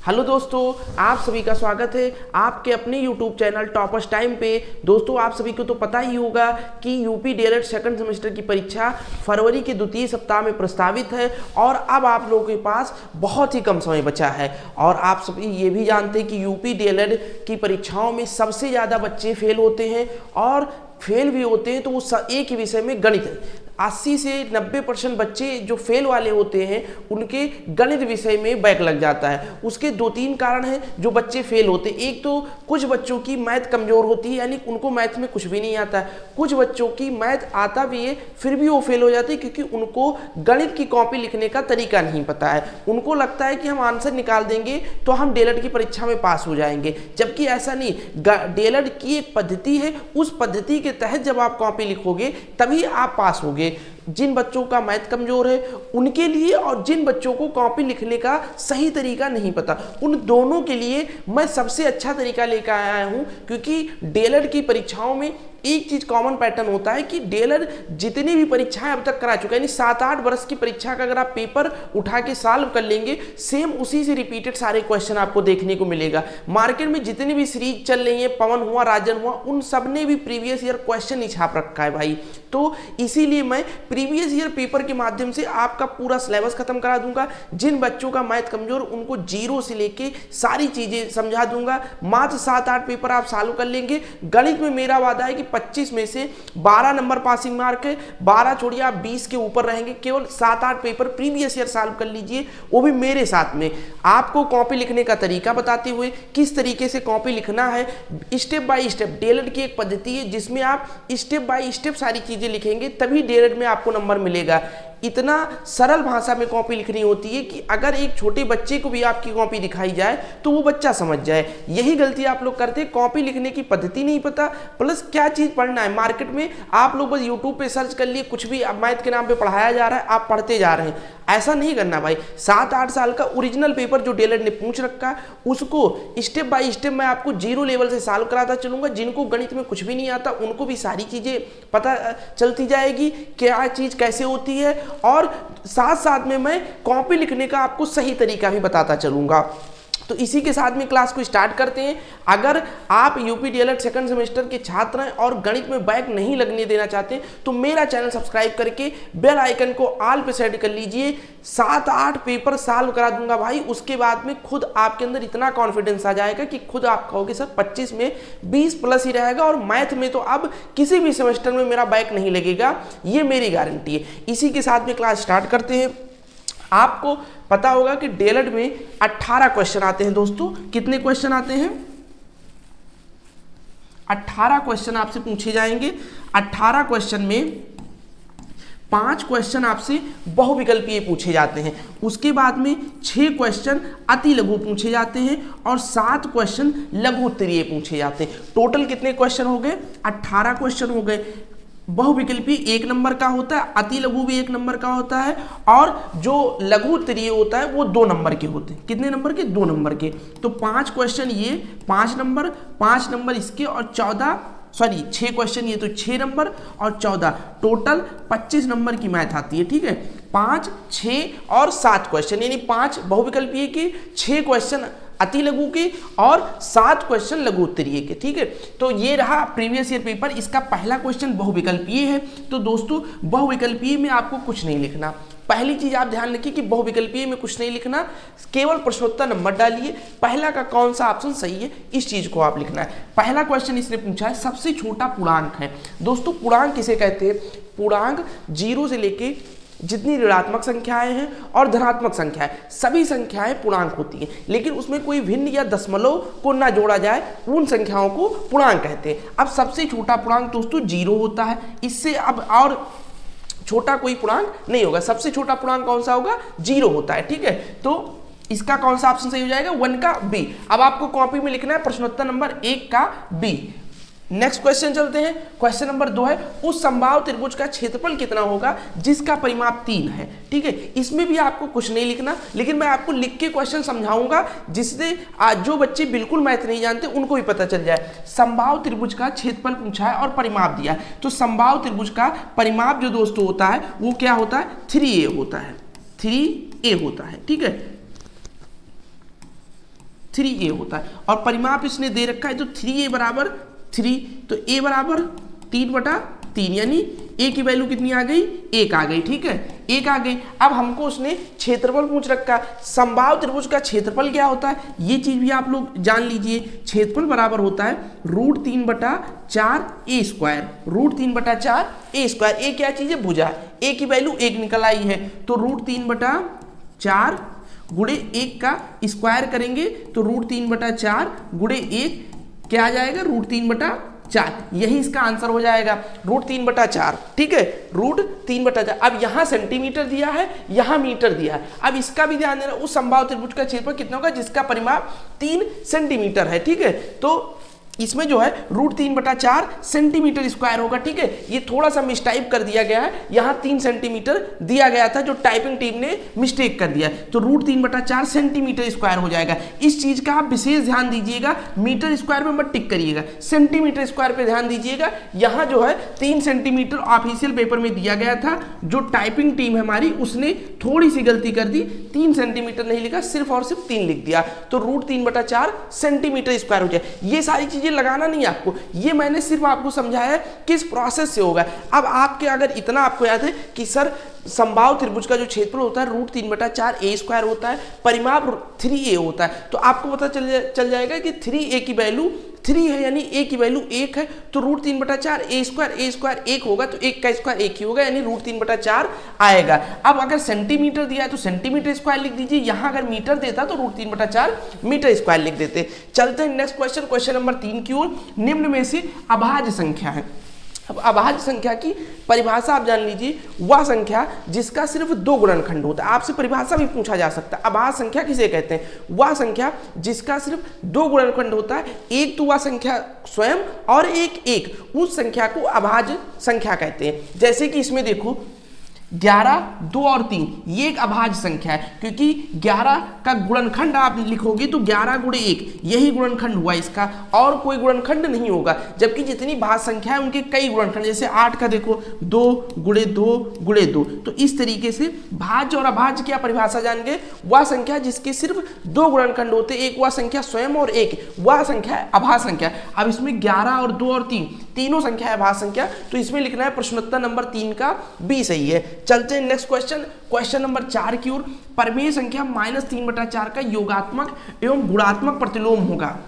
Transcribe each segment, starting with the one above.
Hello दोस्तों, आप सभी का स्वागत है आपके अपने YouTube चैनल टॉपर्स टाइम पे। दोस्तों, आप सभी को तो पता ही होगा कि यूपी डीएलएड सेकंड सेमेस्टर की परीक्षा फरवरी के द्वितीय सप्ताह में प्रस्तावित है और अब आप लोगों के पास बहुत ही कम समय बचा है। और आप सभी ये भी जानते हैं कि यूपी डीएलएड की परीक्षाओं में सबसे ज़्यादा बच्चे फेल होते हैं और फेल भी होते हैं तो वो एक ही विषय में गणित है। 80 से 90% बच्चे जो फेल वाले होते हैं उनके गणित विषय में बैक लग जाता है। उसके 2-3 कारण हैं जो बच्चे फेल होते हैं। एक तो कुछ बच्चों की मैथ कमज़ोर होती है, यानी उनको मैथ में कुछ भी नहीं आता है। कुछ बच्चों की मैथ आता भी है फिर भी वो फेल हो जाते हैं क्योंकि उनको गणित की कॉपी लिखने का तरीका नहीं पता है। उनको लगता है कि हम आंसर निकाल देंगे तो हम डीएलएड की परीक्षा में पास हो जाएंगे, जबकि ऐसा नहीं। डीएलएड की एक पद्धति है, उस पद्धति के तहत जब आप कॉपी लिखोगे तभी आप पास होगे। जिन बच्चों का मैथ कमजोर है उनके लिए और जिन बच्चों को कॉपी लिखने का सही तरीका नहीं पता, उन दोनों के लिए मैं सबसे अच्छा तरीका लेकर आया हूं। क्योंकि डीएलएड की परीक्षाओं में एक चीज कॉमन पैटर्न होता है कि डीएलएड जितनी भी परीक्षाएं अब तक करा चुका है, यानी 7-8 वर्ष की परीक्षा का अगर आप पेपर उठा के सॉल्व कर लेंगे, सेम उसी से रिपीटेड सारे क्वेश्चन आपको देखने को मिलेगा। मार्केट में जितनी भी सीरीज चल रही है, पवन हुआ, राजन हुआ, उन सब ने भी प्रीवियस ईयर क्वेश्चन ही छाप रखा है भाई। तो इसीलिए मैं प्रीवियस ईयर पेपर के माध्यम से आपका पूरा सिलेबस खत्म करा दूंगा। जिन बच्चों का मैथ कमजोर उनको जीरो से लेके सारी चीजें समझा दूंगा। मात्र 7-8 पेपर आप सॉल्व कर लेंगे। गणित में मेरा वादा है कि 25 में से 12 नंबर पासिंग मार्क है, 12 छोड़िए आप 20 के ऊपर रहेंगे। केवल 7-8 पेपर प्रीवियस ईयर सॉल्व कर लीजिए, वो भी मेरे साथ में। आपको कॉपी लिखने का तरीका बताते हुए किस तरीके से कॉपी लिखना है, स्टेप बाय स्टेप। डीएलएड की एक पद्धति है जिसमें आप स्टेप बाय स्टेप सारी चीजें लिखेंगे तभी डीएलएड में आपको नंबर मिलेगा। इतना सरल भाषा में कॉपी लिखनी होती है कि अगर एक छोटे बच्चे को भी आपकी कॉपी दिखाई जाए तो वो बच्चा समझ जाए। यही गलती आप लोग करते हैं, कॉपी लिखने की पद्धति नहीं पता, प्लस क्या चीज़ पढ़ना है। मार्केट में आप लोग बस यूट्यूब पे सर्च कर लिए, कुछ भी मैथ के नाम पे पढ़ाया जा रहा है, आप पढ़ते जा रहे हैं। ऐसा नहीं करना भाई। 7-8 साल का ओरिजिनल पेपर जो डीएलएड ने पूछ रखा है उसको स्टेप बाय स्टेप मैं आपको जीरो लेवल से सॉल्व कराता चलूंगा। जिनको गणित में कुछ भी नहीं आता उनको भी सारी चीज़ें पता चलती जाएगी, क्या चीज़ कैसे होती है, और साथ साथ में मैं कॉपी लिखने का आपको सही तरीका भी बताता चलूंगा। तो इसी के साथ में क्लास को स्टार्ट करते हैं। अगर आप यूपी डीएलएड सेकंड सेमेस्टर के छात्र हैं और गणित में बैक नहीं लगने देना चाहते तो मेरा चैनल सब्सक्राइब करके बेल आइकन को ऑल पे सेट कर लीजिए। 7-8 पेपर सॉल्व करा दूंगा भाई। उसके बाद में खुद आपके अंदर इतना कॉन्फिडेंस आ जाएगा कि खुद आप कहोगे सर 25 में 20 प्लस ही रहेगा और मैथ में तो अब किसी भी सेमेस्टर में मेरा बैक नहीं लगेगा, ये मेरी गारंटी है। इसी के साथ में क्लास स्टार्ट करते हैं। आपको पता होगा कि डीएलएड में 18 क्वेश्चन आते हैं दोस्तों। कितने क्वेश्चन आते हैं? 18 क्वेश्चन आपसे पूछे जाएंगे। 18 क्वेश्चन में 5 क्वेश्चन आपसे बहुविकल्पीय पूछे जाते हैं। उसके बाद में 6 क्वेश्चन अति लघु पूछे जाते हैं और 7 क्वेश्चन लघु उत्तरीय पूछे जाते हैं। टोटल कितने क्वेश्चन हो गए? 18 क्वेश्चन हो गए। बहुविकल्पी 1 नंबर का होता है, अति लघु भी 1 नंबर का होता है, और जो लघु उत्तरीय होता है वो 2 नंबर के होते हैं। कितने नंबर के? 2 नंबर के। तो 5 क्वेश्चन ये 5 नंबर, 5 नंबर इसके, और 6 क्वेश्चन ये तो 6 नंबर और 14, टोटल 25 नंबर की मैथ आती है। ठीक है, 5, 6 और 7 क्वेश्चन, यानी 5 बहुविकल्पीय के, 6 क्वेश्चन अति लघु के और 7 क्वेश्चन लघु उत्तरीय के। ठीक है, तो ये रहा प्रीवियस ईयर पेपर। इसका पहला क्वेश्चन बहुविकल्पीय है। तो दोस्तों, बहुविकल्पीय में आपको कुछ नहीं लिखना। पहली चीज आप ध्यान रखिए कि बहुविकल्पीय में कुछ नहीं लिखना, केवल प्रश्नोत्तर नंबर डालिए। पहला का कौन सा ऑप्शन सही है इस चीज को आप लिखना है। पहला क्वेश्चन इसने पूछा है सबसे छोटा पूर्णांक है। दोस्तों, पूर्णांक किसे कहते हैं? पूर्णांक 0 से लेके जितनी ऋणात्मक संख्याएं हैं और धनात्मक संख्याएं, सभी संख्याएं पूर्णांक होती हैं, लेकिन उसमें कोई भिन्न या दशमलव को ना जोड़ा जाए, उन संख्याओं को पूर्णांक कहते हैं। अब सबसे छोटा पूर्णांक दोस्तों 0 होता है। इससे अब और छोटा कोई पूर्णांक नहीं होगा। सबसे छोटा पूर्णांक कौन सा होगा? 0 होता है। ठीक है, तो इसका कौन सा ऑप्शन सही हो जाएगा? 1 का बी। अब आपको कॉपी में लिखना है प्रश्नोत्तर नंबर 1 का बी। नेक्स्ट क्वेश्चन चलते हैं। क्वेश्चन नंबर 2 है, उस समबाहु त्रिभुज का क्षेत्रफल कितना होगा जिसका परिमाप 3 है। ठीक है, इसमें भी आपको कुछ नहीं लिखना, लेकिन मैं आपको लिख के क्वेश्चन समझाऊंगा जिससे आज जो बच्चे बिल्कुल मैथ नहीं जानते उनको भी पता चल जाए। समबाहु त्रिभुज का क्षेत्रफल पूछा है और परिमाप दिया है, तो समबाहु त्रिभुज का परिमाप जो दोस्तों होता है वो क्या होता है? 3a होता है। 3a होता है। ठीक है, 3a होता है। और परिमाप इसने दे रखा है तो 3a बराबर 3, तो a बराबर 3/3, यानी a की वैल्यू कितनी आ गई, 1 आ गई। ठीक है, 1 आ गई। अब हमको उसने क्षेत्रफल पूछ रखा, समबाहु त्रिभुज का क्षेत्रफल क्या होता है ये चीज भी आप लोग जान लीजिए। क्षेत्रफल बराबर होता है √3/4a², √3/4a²। a क्या चीज है, भुजा। a की वैल्यू 1 निकल आई है, तो √3/4 गुणे 1 का स्क्वायर करेंगे तो √3/4 गुणे 1 क्या आ जाएगा, √3/4। यही इसका आंसर हो जाएगा, √3/4। ठीक है, √3/4। अब यहाँ सेंटीमीटर दिया है, यहाँ मीटर दिया है। अब इसका भी ध्यान देना, उस समबाहु त्रिभुज का क्षेत्रफल कितना होगा जिसका परिमाप 3 सेंटीमीटर है। ठीक है, तो इसमें जो है √3/4 सेंटीमीटर स्क्वायर होगा। ठीक है, ये थोड़ा सा मिसटाइप कर दिया गया है, यहाँ 3 सेंटीमीटर दिया गया था जो टाइपिंग टीम ने मिस्टेक कर दिया, तो √3/4 सेंटीमीटर स्क्वायर हो जाएगा। इस चीज का आप विशेष ध्यान दीजिएगा, मीटर स्क्वायर में मत टिक करिएगा, सेंटीमीटर स्क्वायर पे ध्यान दीजिएगा। यहाँ जो है 3 सेंटीमीटर ऑफिशियल पेपर में दिया गया था, जो टाइपिंग टीम है हमारी उसने थोड़ी सी गलती कर दी, 3 सेंटीमीटर नहीं लिखा, सिर्फ और सिर्फ 3 लिख दिया, तो √3/4 सेंटीमीटर स्क्वायर हो जाए। ये सारी चीजें लगाना नहीं आपको, ये मैंने सिर्फ आपको समझाया किस प्रोसेस से होगा। अब आपके अगर इतना आपको याद है कि सर समबाहु त्रिभुज का जो क्षेत्रफल होता है √3/4a² होता है, परिमाप 3a होता है, तो आपको पता चल जाएगा कि 3a की वैल्यू 3 है, यानी a की वैल्यू 1 है, तो √3/4a², 1 होगा तो 1 का स्क्वायर 1 ही होगा, यानी √3/4 आएगा। अब अगर सेंटीमीटर दिया है तो सेंटीमीटर स्क्वायर लिख दीजिए, यहाँ अगर मीटर देता तो √3/4 मीटर स्क्वायर लिख देते। चलते हैं नेक्स्ट क्वेश्चन, क्वेश्चन नंबर 3 की ओर। निम्न में से अभाज्य संख्या है। अब अभाज्य संख्या की परिभाषा आप जान लीजिए, वह संख्या जिसका सिर्फ 2 गुणनखंड होता है। आपसे परिभाषा भी पूछा जा सकता है, अभाज्य संख्या किसे कहते हैं, वह संख्या जिसका सिर्फ 2 गुणनखंड होता है। एक तो वह संख्या स्वयं और एक उस संख्या को अभाज्य संख्या कहते हैं। जैसे कि इसमें देखो 11, 2 और 3 ये एक अभाज्य संख्या है, क्योंकि 11 का गुणनखंड आप लिखोगे तो 11 गुणे 1 यही गुणनखंड हुआ इसका, और कोई गुणनखंड नहीं होगा। जबकि जितनी भाज्य संख्या है उनके कई गुणनखंड, जैसे 8 का देखो 2 गुणे 2 गुणे 2। तो इस तरीके से भाज्य और अभाज्य क्या परिभाषा जान गए, वह संख्या जिसके सिर्फ 2 गुणनखंड होते, एक वह संख्या स्वयं और एक वह संख्या है अभाज्य संख्या। अब इसमें 11 और 2 और 3 तीनों संख्या है अभाज्य संख्या, तो इसमें लिखना है प्रश्नोत्तर नंबर 3 का बी सही है। चलते हैं नेक्स्ट क्वेश्चन, क्वेश्चन नंबर 4 की ओर। परिमेय संख्या -3/4 का योगात्मक एवं गुणात्मक प्रतिलोम होगा।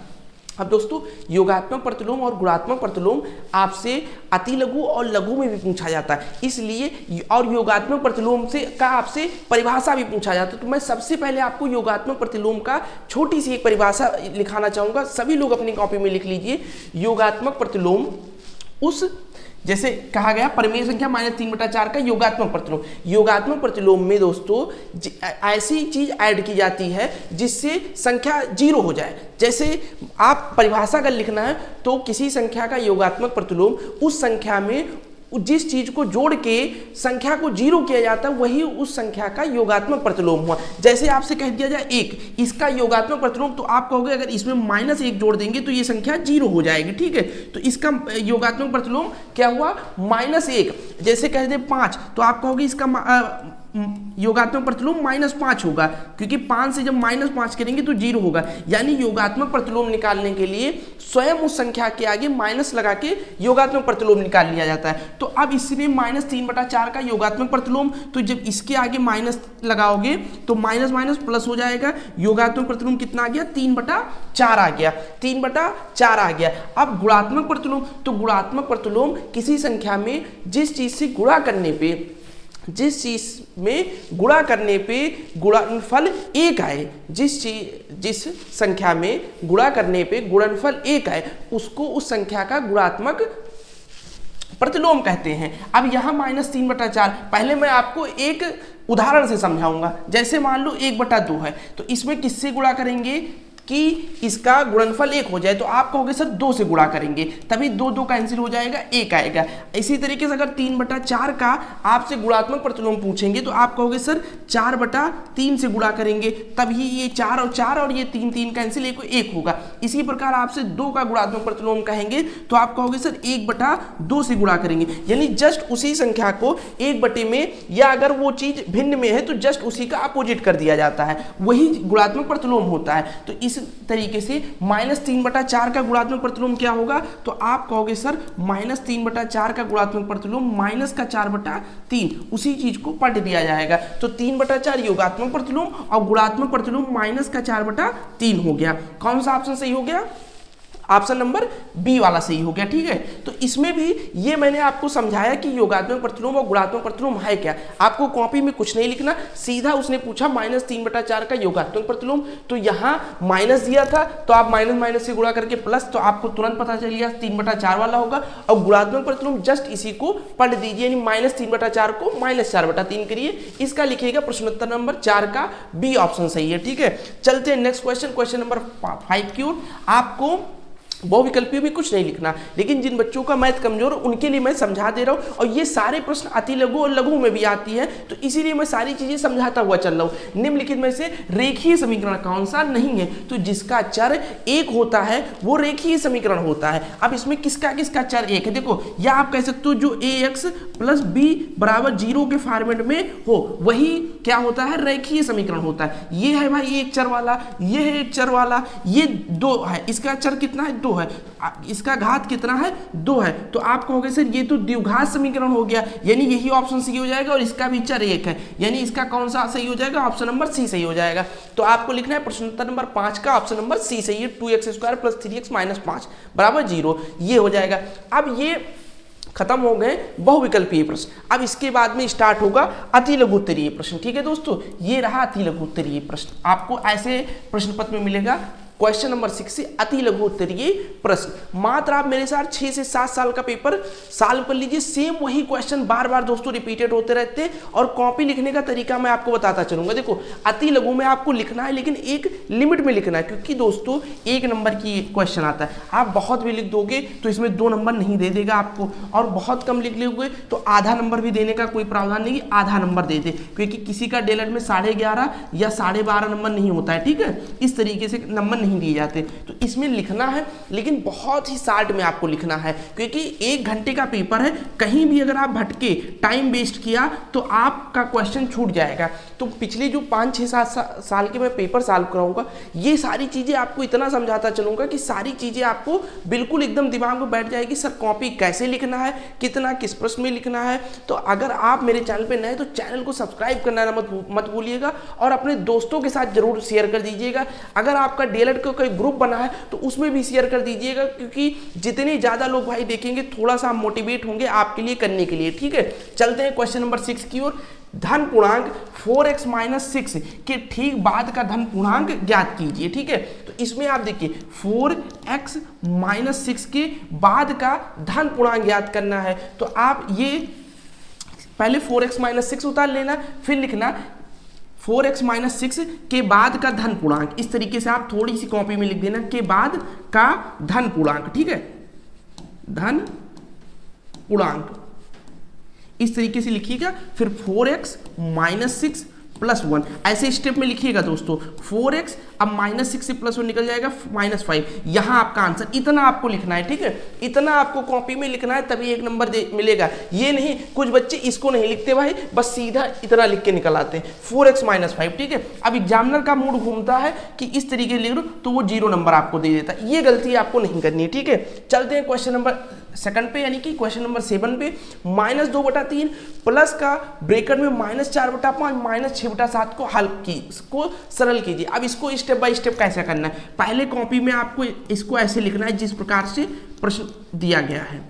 अब दोस्तों योगात्मक प्रतिलोम और गुणात्मक प्रतिलोम आपसे अति लघु और लघु में भी पूछा जाता है, इसलिए और योगात्मक प्रतिलोम से का आपसे परिभाषा भी पूछा जाता है। तो मैं सबसे पहले आपको योगात्मक प्रतिलोम का छोटी सी एक परिभाषा लिखाना चाहूँगा, सभी लोग अपनी कॉपी में लिख लीजिए। योगात्मक प्रतिलोम उस, जैसे कहा गया परिमेय संख्या -3/4 का योगात्मक प्रतिलोम। योगात्मक प्रतिलोम में दोस्तों ऐसी चीज ऐड की जाती है जिससे संख्या 0 हो जाए। जैसे आप परिभाषा अगर लिखना है तो किसी संख्या का योगात्मक प्रतिलोम उस संख्या में जिस चीज को जोड़ के संख्या को 0 किया जाता है वही उस संख्या का योगात्मक प्रतिलोम हुआ। जैसे आपसे कह दिया जाए 1, इसका योगात्मक प्रतिलोम, तो आप कहोगे अगर इसमें -1 जोड़ देंगे तो ये संख्या 0 हो जाएगी। ठीक है, तो इसका योगात्मक प्रतिलोम क्या हुआ, -1। जैसे कह दे 5, तो आप कहोगे इसका योगात्मक प्रतिलोम -5 होगा, क्योंकि 5 से जब -5 करेंगे तो 0 होगा। यानी योगात्मक प्रतिलोम निकालने के लिए स्वयं उस संख्या के आगे माइनस लगा के योगात्मक प्रतिलोम निकाल लिया जाता है। तो अब इसमें -3/4 का योगात्मक प्रतिलोम, तो जब इसके आगे माइनस लगाओगे तो माइनस माइनस प्लस हो जाएगा। योगात्मक प्रतिलोम कितना आ गया, 3/4 आ गया, 3/4 आ गया। अब गुणात्मक प्रतिलोम, तो गुणात्मक प्रतिलोम किसी संख्या में जिस चीज से गुणा करने पे गुणनफल 1 आए, जिस संख्या में गुणा करने पे गुणनफल 1 आए, उसको उस संख्या का गुणात्मक प्रतिलोम कहते हैं। अब यहाँ -3/4, पहले मैं आपको एक उदाहरण से समझाऊंगा। जैसे मान लो 1/2 है, तो इसमें किससे गुणा करेंगे कि इसका गुणनफल 1 हो जाए, तो आप कहोगे सर 2 से गुणा करेंगे, तभी 2 कैंसिल हो जाएगा, 1 आएगा। इसी तरीके से अगर 3/4 का आपसे गुणात्मक प्रतिलोम पूछेंगे तो आप कहोगे सर 4/3 से गुणा करेंगे, तभी ये 4 और 4 और ये 3 कैंसिल, 1 होगा। इसी प्रकार आपसे 2 का गुणात्मक प्रतिलोम कहेंगे तो आप कहोगे सर 1/2 से गुणा करेंगे। यानी जस्ट उसी संख्या को 1 में, या अगर वो चीज भिन्न में है तो जस्ट उसी का अपोजिट कर दिया जाता है, वही गुणात्मक प्रतिलोम होता है। तो इस तरीके से -3/4 का गुणात्मक प्रतिलोम क्या होगा, तो आप कहोगे सर -3/4 का गुणात्मक प्रतिलोम -4/3, उसी चीज को पलट दिया जाएगा। तो 3/4 योगात्मक प्रतिलोम और गुणात्मक प्रतिलोम -4/3 हो गया। कौन सा ऑप्शन सही हो गया, ऑप्शन नंबर बी वाला सही हो गया। ठीक है, तो इसमें भी ये मैंने आपको समझाया कि योगात्मक प्रतिलोम और गुणात्मक प्रतिलोम है क्या। आपको कॉपी में कुछ नहीं लिखना, सीधा उसने पूछा -3/4 का योगात्मक प्रतिलोम, तो यहाँ माइनस दिया था तो आप माइनस माइनस से गुणा करके प्लस, तो आपको तुरंत पता चल गया 3/4 वाला होगा। और गुणात्मक प्रतिलोम जस्ट इसी को पलट दीजिए, यानी -3/4 को -4/3 करिए। इसका लिखिएगा प्रश्नोत्तर नंबर 4 का बी ऑप्शन सही है। ठीक है, चलते हैं नेक्स्ट क्वेश्चन, क्वेश्चन नंबर 5 की ओर। आपको बहुविकल्पीय में कुछ नहीं लिखना, लेकिन जिन बच्चों का मैथ कमजोर उनके लिए मैं समझा दे रहा हूं, और ये सारे प्रश्न अति लघु और लघु में भी आती है, तो इसीलिए मैं सारी चीजें समझाता हुआ चल रहा हूं। निम्नलिखित में से रेखीय समीकरण कौन सा नहीं है, तो जिसका चर एक होता है वो रेखीय समीकरण होता है। अब इसमें किसका किसका चर एक है, देखो, या आप कह सकते हो जो ax + b = 0 के फॉर्मेट में हो वही क्या होता है, रेखीय समीकरण होता है। ये है भाई एक चर वाला, ये है एक चर वाला, ये 2 है, इसका चर कितना है, 2 है, इसका घात कितना है, 2 है। तो आप कहोगे सर ये तो द्विघात समीकरण हो गया, यानी यही ऑप्शन सही हो जाएगा, और इसका भी चर 1 है, यानी इसका कौन सा सही हो जाएगा, ऑप्शन नंबर सी सही हो जाएगा। तो आपको लिखना है प्रश्नोत्तर नंबर 5 का ऑप्शन नंबर सी सही है, 2x² + 3x - 5 = 0, ये हो जाएगा। अब ये खत्म हो गए बहुविकल्पीय प्रश्न। अब इसके बाद में स्टार्ट होगा अति लघु उत्तरीय प्रश्न। ठीक है दोस्तों, ये रहा अति लघु उत्तरीय प्रश्न। आपको ऐसे प्रश्न पत्र में मिलेगा क्वेश्चन नंबर 6 से अति लघु उत्तरीय प्रश्न। मात्र आप मेरे साथ 6 से 7 साल का पेपर सॉल्व कर लीजिए, सेम वही क्वेश्चन बार बार दोस्तों रिपीटेड होते रहते हैं, और कॉपी लिखने का तरीका मैं आपको बताता चलूंगा। देखो, अति लघु में आपको लिखना है, लेकिन एक लिमिट में लिखना है, क्योंकि दोस्तों 1 नंबर की क्वेश्चन आता है। आप बहुत भी लिख दोगे तो इसमें 2 नंबर नहीं दे देगा आपको, और बहुत कम लिख लोगे तो आधा नंबर भी देने का कोई प्रावधान नहीं, आधा नंबर दे दे, क्योंकि किसी का डीएलएड में 11.5 या 12.5 नंबर नहीं होता है। ठीक है, इस तरीके से नंबर नहीं दिए जाते। तो इसमें लिखना है, लेकिन बहुत ही शॉर्ट में आपको लिखना है, क्योंकि 1 घंटे का पेपर है, कहीं भी अगर आप भटके, टाइम वेस्ट किया तो आपका क्वेश्चन छूट जाएगा। तो पिछले जो 5, 6, 7 साल के मैं पेपर सॉल्व कराऊंगा, ये सारी चीजें आपको इतना समझाता चलूंगा कि सारी चीजें आपको बिल्कुल एकदम दिमाग में बैठ जाएगी। सर कॉपी कैसे लिखना है, कितना किस प्रश्न में लिखना है। तो अगर आप मेरे चैनल पे नए तो चैनल को सब्सक्राइब करना मत भूलिएगा, और अपने दोस्तों के साथ जरूर शेयर कर दीजिएगा। अगर आपका डीएलएड का कोई ग्रुप बना है तो उसमें भी शेयर कर दीजिएगा, क्योंकि जितने ज्यादा लोग भाई देखेंगे थोड़ा सा मोटिवेट होंगे आपके लिए करने के लिए। ठीक है, चलते हैं क्वेश्चन नंबर 6 की ओर। धन पूर्णांक 4x - 6 के ठीक बाद का धन पूर्णांक ज्ञात कीजिए। ठीक है, तो इसमें आप देखिए 4x - 6 के बाद का धन पूर्णांक ज्ञात करना है। तो आप ये पहले 4x - 6 उतार लेना, फिर लिखना 4x - 6 के बाद का धन पूर्णांक। इस तरीके से आप थोड़ी सी कॉपी में लिख देना, के बाद का धन पूर्णांक। ठीक है, धन पूर्णांक इस तरीके से लिखिएगा। फिर 4x - 6 + 1 ऐसे स्टेप में लिखिएगा दोस्तों। 4x अब -6 से +1 निकल जाएगा -5, यहां आपका आंसर। इतना आपको लिखना है। ठीक है, इतना आपको कॉपी में लिखना है, तभी 1 नंबर मिलेगा। ये नहीं, कुछ बच्चे इसको नहीं लिखते भाई, बस सीधा इतना लिख के निकल आते हैं 4x - 5। ठीक है, अब एग्जामिनर का मूड घूमता है कि इस तरीके लिख लो, तो वो 0 नंबर आपको दे देता है। ये गलती आपको नहीं करनी है। ठीक है, चलते हैं क्वेश्चन नंबर 2 पे, यानी कि क्वेश्चन नंबर 7 पे। -2/3 प्लस का ब्रैकेट में -4/5 - 6/7 को हल की, इसको सरल कीजिए। अब इसको स्टेप बाय स्टेप कैसे करना है, पहले कॉपी में आपको इसको ऐसे लिखना है जिस प्रकार से प्रश्न दिया गया है।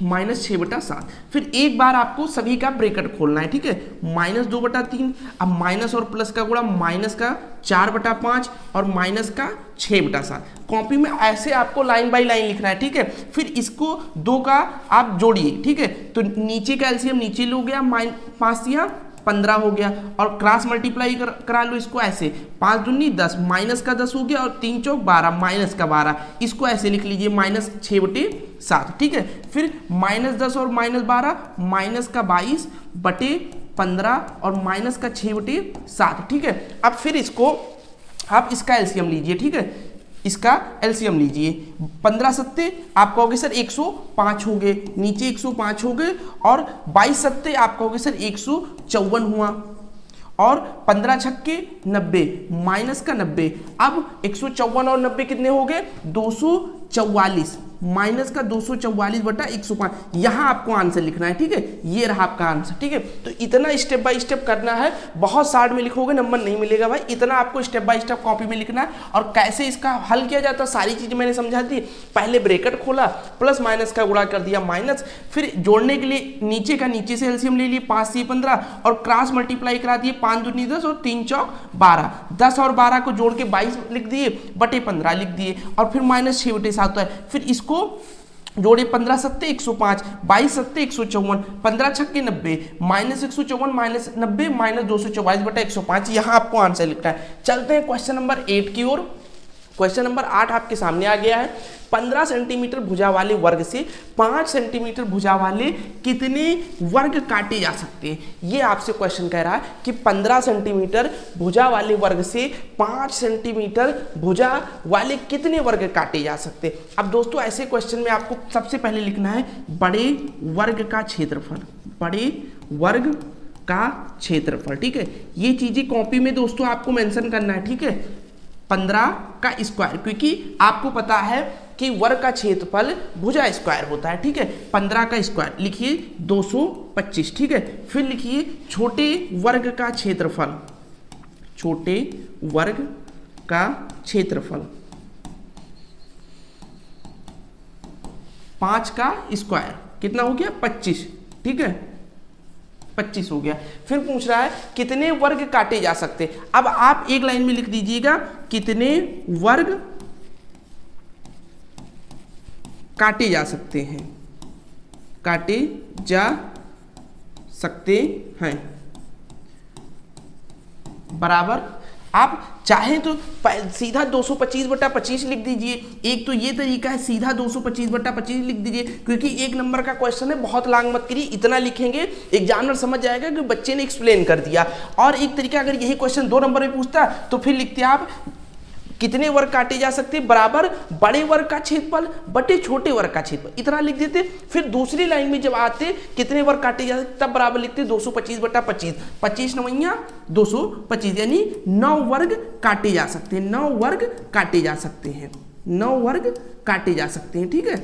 -6/7, फिर एक बार आपको सभी का ब्रैकेट खोलना है। ठीक है, -2/3, अब माइनस और प्लस का गुणा, माइनस का 4/5 और माइनस का 6/7। कॉपी में ऐसे आपको लाइन बाय लाइन लिखना है। ठीक है, फिर इसको 2 का आप जोड़िए। ठीक है, तो नीचे का एलसीएम नीचे लो गया, 5 या 15 हो गया, और क्रॉस मल्टीप्लाई करा लो इसको ऐसे, 5 दूनी 10, माइनस का 10 हो गया, और 3 चौक 12, माइनस का 12, इसको ऐसे लिख लीजिए -6/7। ठीक है, फिर -10 और -12, माइनस का 22/15 और माइनस का 6/7। ठीक है, अब फिर इसको आप इसका एलसीएम लीजिए। ठीक है, इसका एलसीएम लीजिए। 15 सत्ते आप कहोगे सर 105 हो गए, नीचे 105 हो गए, और 22 सत्ते आप कहोगे सर 154 हुआ, और 15 छक्के 90 माइनस का 90। अब 154 और 90 कितने हो गए? 244 माइनस का 244 बटा 105। यहाँ आपको आंसर लिखना है, ठीक है, ये रहा आपका आंसर, ठीक है। तो इतना स्टेप बाय स्टेप करना है, बहुत शार्ट में लिखोगे नंबर नहीं मिलेगा भाई, इतना आपको स्टेप बाय स्टेप कॉपी में लिखना है। और कैसे इसका हल किया जाता है सारी चीजें मैंने समझा दी। पहले ब्रैकेट खोला, प्लस माइनस का गुणा कर दिया माइनस, फिर जोड़ने के लिए नीचे का नीचे से एलसीएम ले लिए, 5 से 15 और क्रॉस मल्टीप्लाई करा दिए, 5 दूनी 10 और 3 चौक 12, 10 और 12 को जोड़ के 22 लिख दिए बटे 15 लिख दिए, और फिर माइनस 6 बटे 7 है। फिर इसको जोड़े, 15 सत्ते 105, 22 सत्ते 154, 15 छक्के 90, माइनस 154 माइनस 90 माइनस 244 बटा 105। यहाँ आपको आंसर लिखना है। चलते हैं क्वेश्चन नंबर 8 की ओर। क्वेश्चन नंबर 8 आपके सामने आ गया है। 15 सेंटीमीटर भुजा वाले वर्ग से 5 सेंटीमीटर भुजा वाले कितने वर्ग काटे जा सकते हैं? ये आपसे क्वेश्चन कह रहा है कि 15 सेंटीमीटर भुजा वाले वर्ग से 5 सेंटीमीटर भुजा वाले कितने वर्ग काटे जा सकते हैं। अब दोस्तों ऐसे क्वेश्चन में आपको सबसे पहले लिखना है बड़े वर्ग का क्षेत्रफल, बड़े वर्ग का क्षेत्रफल, ठीक है। ये चीजें कॉपी में दोस्तों आपको मेंशन करना है, ठीक है। 15 का स्क्वायर, क्योंकि आपको पता है कि वर्ग का क्षेत्रफल भुजा स्क्वायर होता है, ठीक है। 15 का स्क्वायर लिखिए 225, ठीक है। फिर लिखिए छोटे वर्ग का क्षेत्रफल, छोटे वर्ग का क्षेत्रफल 5 का स्क्वायर कितना हो गया? 25, ठीक है, 25 हो गया। फिर पूछ रहा है कितने वर्ग काटे जा सकते हैं। अब आप एक लाइन में लिख दीजिएगा कितने वर्ग काटे जा सकते हैं, काटे जा सकते हैं, बराबर। आप चाहें तो सीधा 225 बटा 25 लिख दीजिए। एक तो ये तरीका है, सीधा 225 बटा 25 लिख दीजिए, क्योंकि एक नंबर का क्वेश्चन है, बहुत लांग मत करिए, इतना लिखेंगे एग्जामिनर समझ जाएगा कि बच्चे ने एक्सप्लेन कर दिया। और एक तरीका, अगर यही क्वेश्चन 2 नंबर में पूछता तो फिर लिखते आप कितने वर्ग काटे जा सकते हैं बराबर बड़े वर्ग का क्षेत्रफल बटे छोटे वर्ग का क्षेत्रफल, इतना लिख देते। फिर दूसरी लाइन में जब आते कितने वर्ग काटे जा सकते तब बराबर लिखते 225 बटा 25, 25 नवैया 225, यानी 9 वर्ग काटे जा सकते हैं, 9 वर्ग काटे जा सकते हैं, 9 वर्ग काटे जा सकते हैं, ठीक है।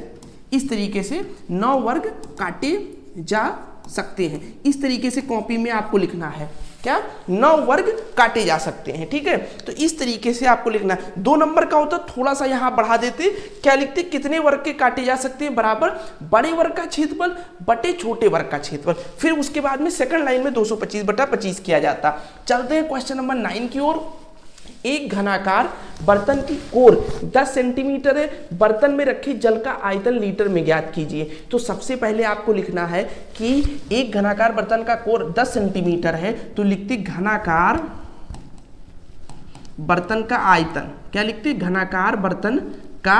इस तरीके से 9 वर्ग काटे जा सकते हैं। इस तरीके से कॉपी में आपको लिखना है, क्या? 9 वर्ग काटे जा सकते हैं, ठीक है। तो इस तरीके से आपको लिखना है। 2 नंबर का होता थोड़ा सा यहां बढ़ा देते, क्या लिखते? कितने वर्ग के काटे जा सकते हैं बराबर बड़े वर्ग का क्षेत्रफल बटे छोटे वर्ग का क्षेत्रफल। फिर उसके बाद में सेकंड लाइन में 225 बटा 25 किया जाता। चलते हैं क्वेश्चन नंबर 9 की ओर। एक घनाकार बर्तन की कोर 10 सेंटीमीटर है, बर्तन में रखे जल का आयतन लीटर में ज्ञात कीजिए। तो सबसे पहले आपको लिखना है कि एक घनाकार बर्तन का कोर 10 सेंटीमीटर है, तो लिखते घनाकार बर्तन का आयतन, क्या लिखते? घनाकार बर्तन का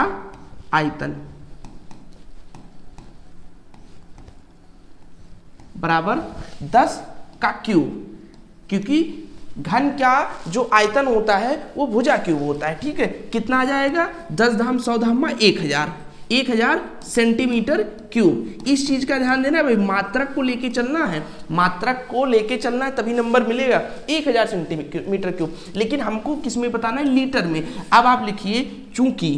आयतन बराबर 10 का क्यूब, क्योंकि घन क्या जो आयतन होता है वो भुजा क्यूब होता है, ठीक है। कितना आ जाएगा? 10 धाम 100 धाम 1000 सेंटीमीटर क्यूब। इस चीज का ध्यान देना भाई, मात्रक को लेके चलना है, मात्रक को लेके चलना है तभी नंबर मिलेगा। 1000 सेंटीमीटर क्यूब, लेकिन हमको किस में बताना है? लीटर में। अब आप लिखिए चूंकि,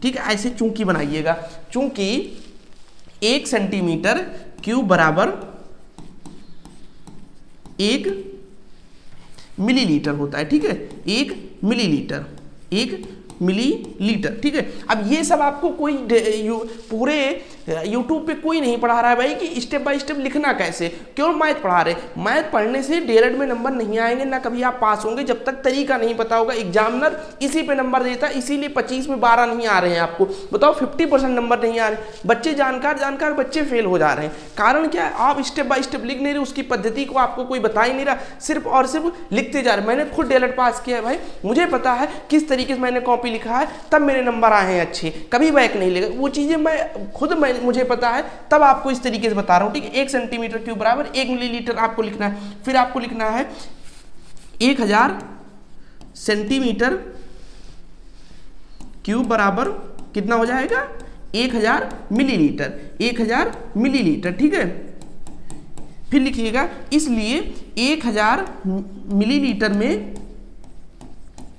ठीक है, ऐसे चूंकि बनाइएगा, चूंकि 1 सेंटीमीटर क्यूब बराबर 1 मिलीलीटर होता है, ठीक है। 1 मिलीलीटर, 1 मिलीलीटर, ठीक है। अब ये सब आपको कोई पूरे YouTube पे कोई नहीं पढ़ा रहा है भाई कि स्टेप बाय स्टेप लिखना कैसे, क्यों मैथ पढ़ा रहे। मैथ पढ़ने से डीएलएड में नंबर नहीं आएंगे, ना कभी आप पास होंगे जब तक तरीका नहीं पता होगा। एग्जामिनर इसी पे नंबर देता है, इसीलिए 25 में 12 नहीं आ रहे हैं आपको। बताओ 50% नंबर नहीं आ रहे, बच्चे जानकार बच्चे फेल हो जा रहे हैं। कारण क्या है? आप स्टेप बाय स्टेप लिख नहीं रहे, उसकी पद्धति को आपको कोई बता ही नहीं रहा, सिर्फ और सिर्फ लिखते जा रहे। मैंने खुद डीएलएड पास किया है भाई, मुझे पता है किस तरीके से मैंने कॉपी लिखा है, तब मेरे नंबर आए हैं अच्छे, कभी बैक नहीं लेगा। वो चीजें मैं खुद मुझे पता है, तब आपको इस तरीके से बता रहा हूं, ठीक है। 1 सेंटीमीटर क्यूब बराबर 1 मिलीलीटर आपको लिखना है। फिर आपको लिखना है 1000 सेंटीमीटर क्यूब बराबर कितना हो जाएगा 1000 मिलीलीटर, 1000 मिलीलीटर, ठीक है। फिर लिखिएगा इसलिए 1000 मिलीलीटर में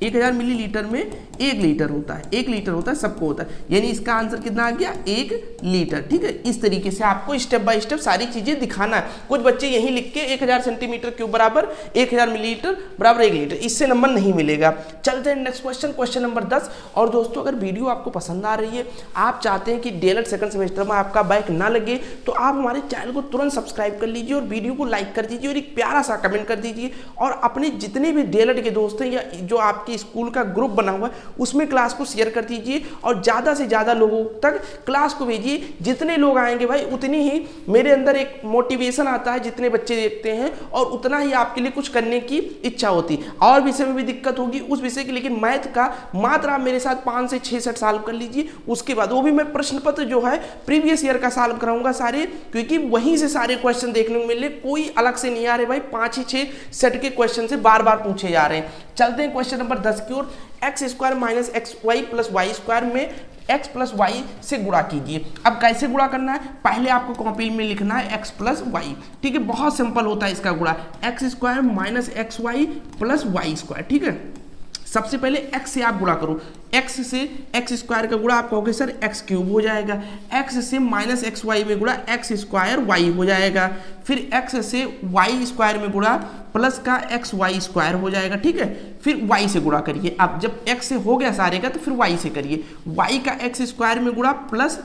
1000 मिलीलीटर में 1 लीटर होता है, 1 लीटर होता है, सबको होता है, यानी इसका आंसर कितना आ गया 1 लीटर, ठीक है। इस तरीके से आपको स्टेप बाय स्टेप सारी चीजें दिखाना है। कुछ बच्चे यही लिख के 1000 सेंटीमीटर क्यूब बराबर 1000 मिलीलीटर बराबर 1 लीटर, इससे नंबर नहीं मिलेगा। चलते हैं नेक्स्ट क्वेश्चन, क्वेश्चन नंबर 10। और दोस्तों अगर वीडियो आपको पसंद आ रही है, आप चाहते हैं कि डीएलएड सेकंड सेमेस्टर में आपका बैक ना लगे, तो आप हमारे चैनल को तुरंत सब्सक्राइब कर लीजिए और वीडियो को लाइक कर दीजिए और एक प्यारा सा कमेंट कर दीजिए, और अपने जितने भी डीएलएड के दोस्त हैं या जो आपके स्कूल का ग्रुप बना हुआ है उसमें क्लास को शेयर कर दीजिए और ज्यादा से ज्यादा लोगों तक क्लास को भेजिए। जितने लोग आएंगे भाई उतनी ही मेरे अंदर एक मोटिवेशन आता है, जितने बच्चे देखते हैं, और उतना ही आपके लिए कुछ करने की इच्छा होती है। और विषय में भी दिक्कत होगी उस विषय की, लेकिन मैथ का मात्र आप मेरे साथ 5 से 6 सेट सॉल्व कर लीजिए, उसके बाद वो भी मैं प्रश्न पत्र जो है प्रीवियस ईयर का सॉल्व कराऊंगा सारे, क्योंकि वहीं से सारे क्वेश्चन देखने को मिले, कोई अलग से नहीं आ रहे भाई, 5 ही 6 सेट के क्वेश्चन से बार बार पूछे जा रहे हैं। चलते हैं क्वेश्चन नंबर 10 की ओर। X square minus x y plus y square में x प्लस वाई से गुणा कीजिए। अब कैसे गुणा करना है, पहले आपको कॉपी में लिखना है x प्लस वाई, ठीक है, बहुत सिंपल होता है इसका गुणा, x square minus x y plus y square, ठीक है। सबसे पहले x से आप गुणा करो, x से एक्स स्क्वायर का गुणा आप कहोगे सर एक्स क्यूब हो जाएगा, x से माइनस एक्स वाई में गुणा एक्स स्क्वायर वाई हो जाएगा, फिर x से वाई स्क्वायर में गुणा प्लस का एक्स वाई स्क्वायर हो जाएगा, ठीक है। फिर y से गुणा करिए, अब जब x से हो गया सारे का तो फिर y से करिए, y का एक्स स्क्वायर में गुणा प्लस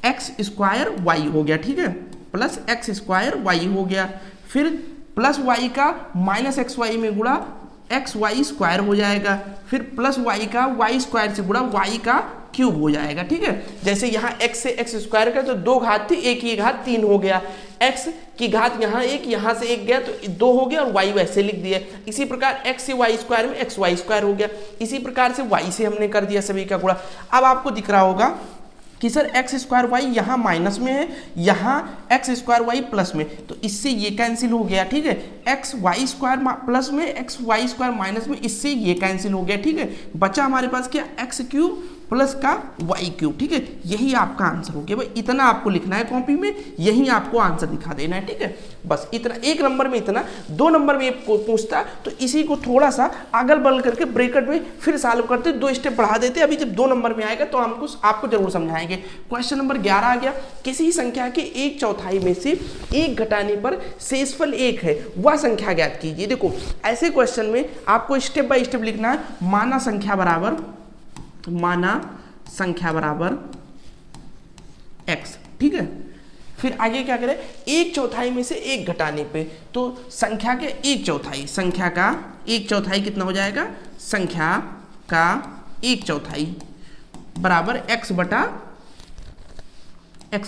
एक्स स्क्वायर वाई हो गया, ठीक है, प्लस एक्स स्क्वायर वाई हो गया, फिर प्लस y का माइनस एक्स वाई में गुणा एक्स वाई स्क्वायर हो जाएगा, फिर प्लस वाई का वाई स्क्वायर से गुणा वाई का क्यूब हो जाएगा, ठीक है। जैसे यहाँ x से एक्स स्क्वायर का तो 2 घात थी, 1 की घात 3 हो गया, x की घात यहाँ 1, यहाँ से 1 गया तो 2 हो गया और y वैसे लिख दिया। इसी प्रकार x से y स्क्वायर में एक्स वाई स्क्वायर हो गया, इसी प्रकार से y से हमने कर दिया सभी का गुणा। अब आपको दिख रहा होगा कि सर एक्स स्क्वायर वाई यहाँ माइनस में है, यहाँ एक्स स्क्वायर वाई प्लस में, तो इससे ये कैंसिल हो गया, ठीक है। एक्स वाई स्क्वायर प्लस में, एक्स वाई स्क्वायर माइनस में, इससे ये कैंसिल हो गया, ठीक है। बचा हमारे पास क्या, एक्स क्यूब प्लस का वाई क्यूब, ठीक है। यही आपका आंसर हो गया भाई, इतना आपको लिखना है कॉपी में, यही आपको आंसर दिखा देना है, ठीक है। बस इतना, 1 नंबर में इतना, 2 नंबर में पूछता तो इसी को थोड़ा सा अगल बगल करके ब्रैकेट में फिर सॉल्व करते, 2 स्टेप बढ़ा देते। अभी जब 2 नंबर में आएगा तो हमको आपको जरूर समझाएंगे। क्वेश्चन नंबर 11 आ गया, किसी संख्या के 1/4 में से 1 घटाने पर शेषफल 1 है, वह संख्या ज्ञात कीजिए। देखो ऐसे क्वेश्चन में आपको स्टेप बाय स्टेप लिखना है, माना संख्या बराबर x, ठीक है। फिर आगे क्या करें, 1/4 में से 1 घटाने पे, तो संख्या के 1/4, संख्या का 1/4 कितना हो जाएगा, संख्या का 1/4 बराबर x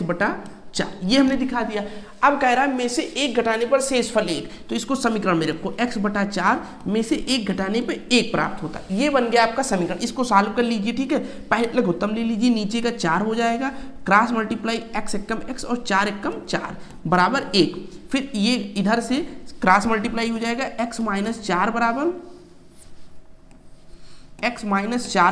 बटा 4, ये हमने दिखा दिया। अब कह रहा है में से 1 घटाने पर शेषफल 1, तो इसको समीकरण में रखो, x बटा 4 में से 1 घटाने पे 1 प्राप्त होता है, ये बन गया आपका समीकरण। इसको सॉल्व कर लीजिए, ठीक है। पहले लघुत्तम ले लीजिए, नीचे का 4 हो जाएगा, क्रॉस मल्टीप्लाई x एकम x और 4 एकम 4 बराबर 1, फिर ये इधर से क्रॉस मल्टीप्लाई हो जाएगा, x माइनस 4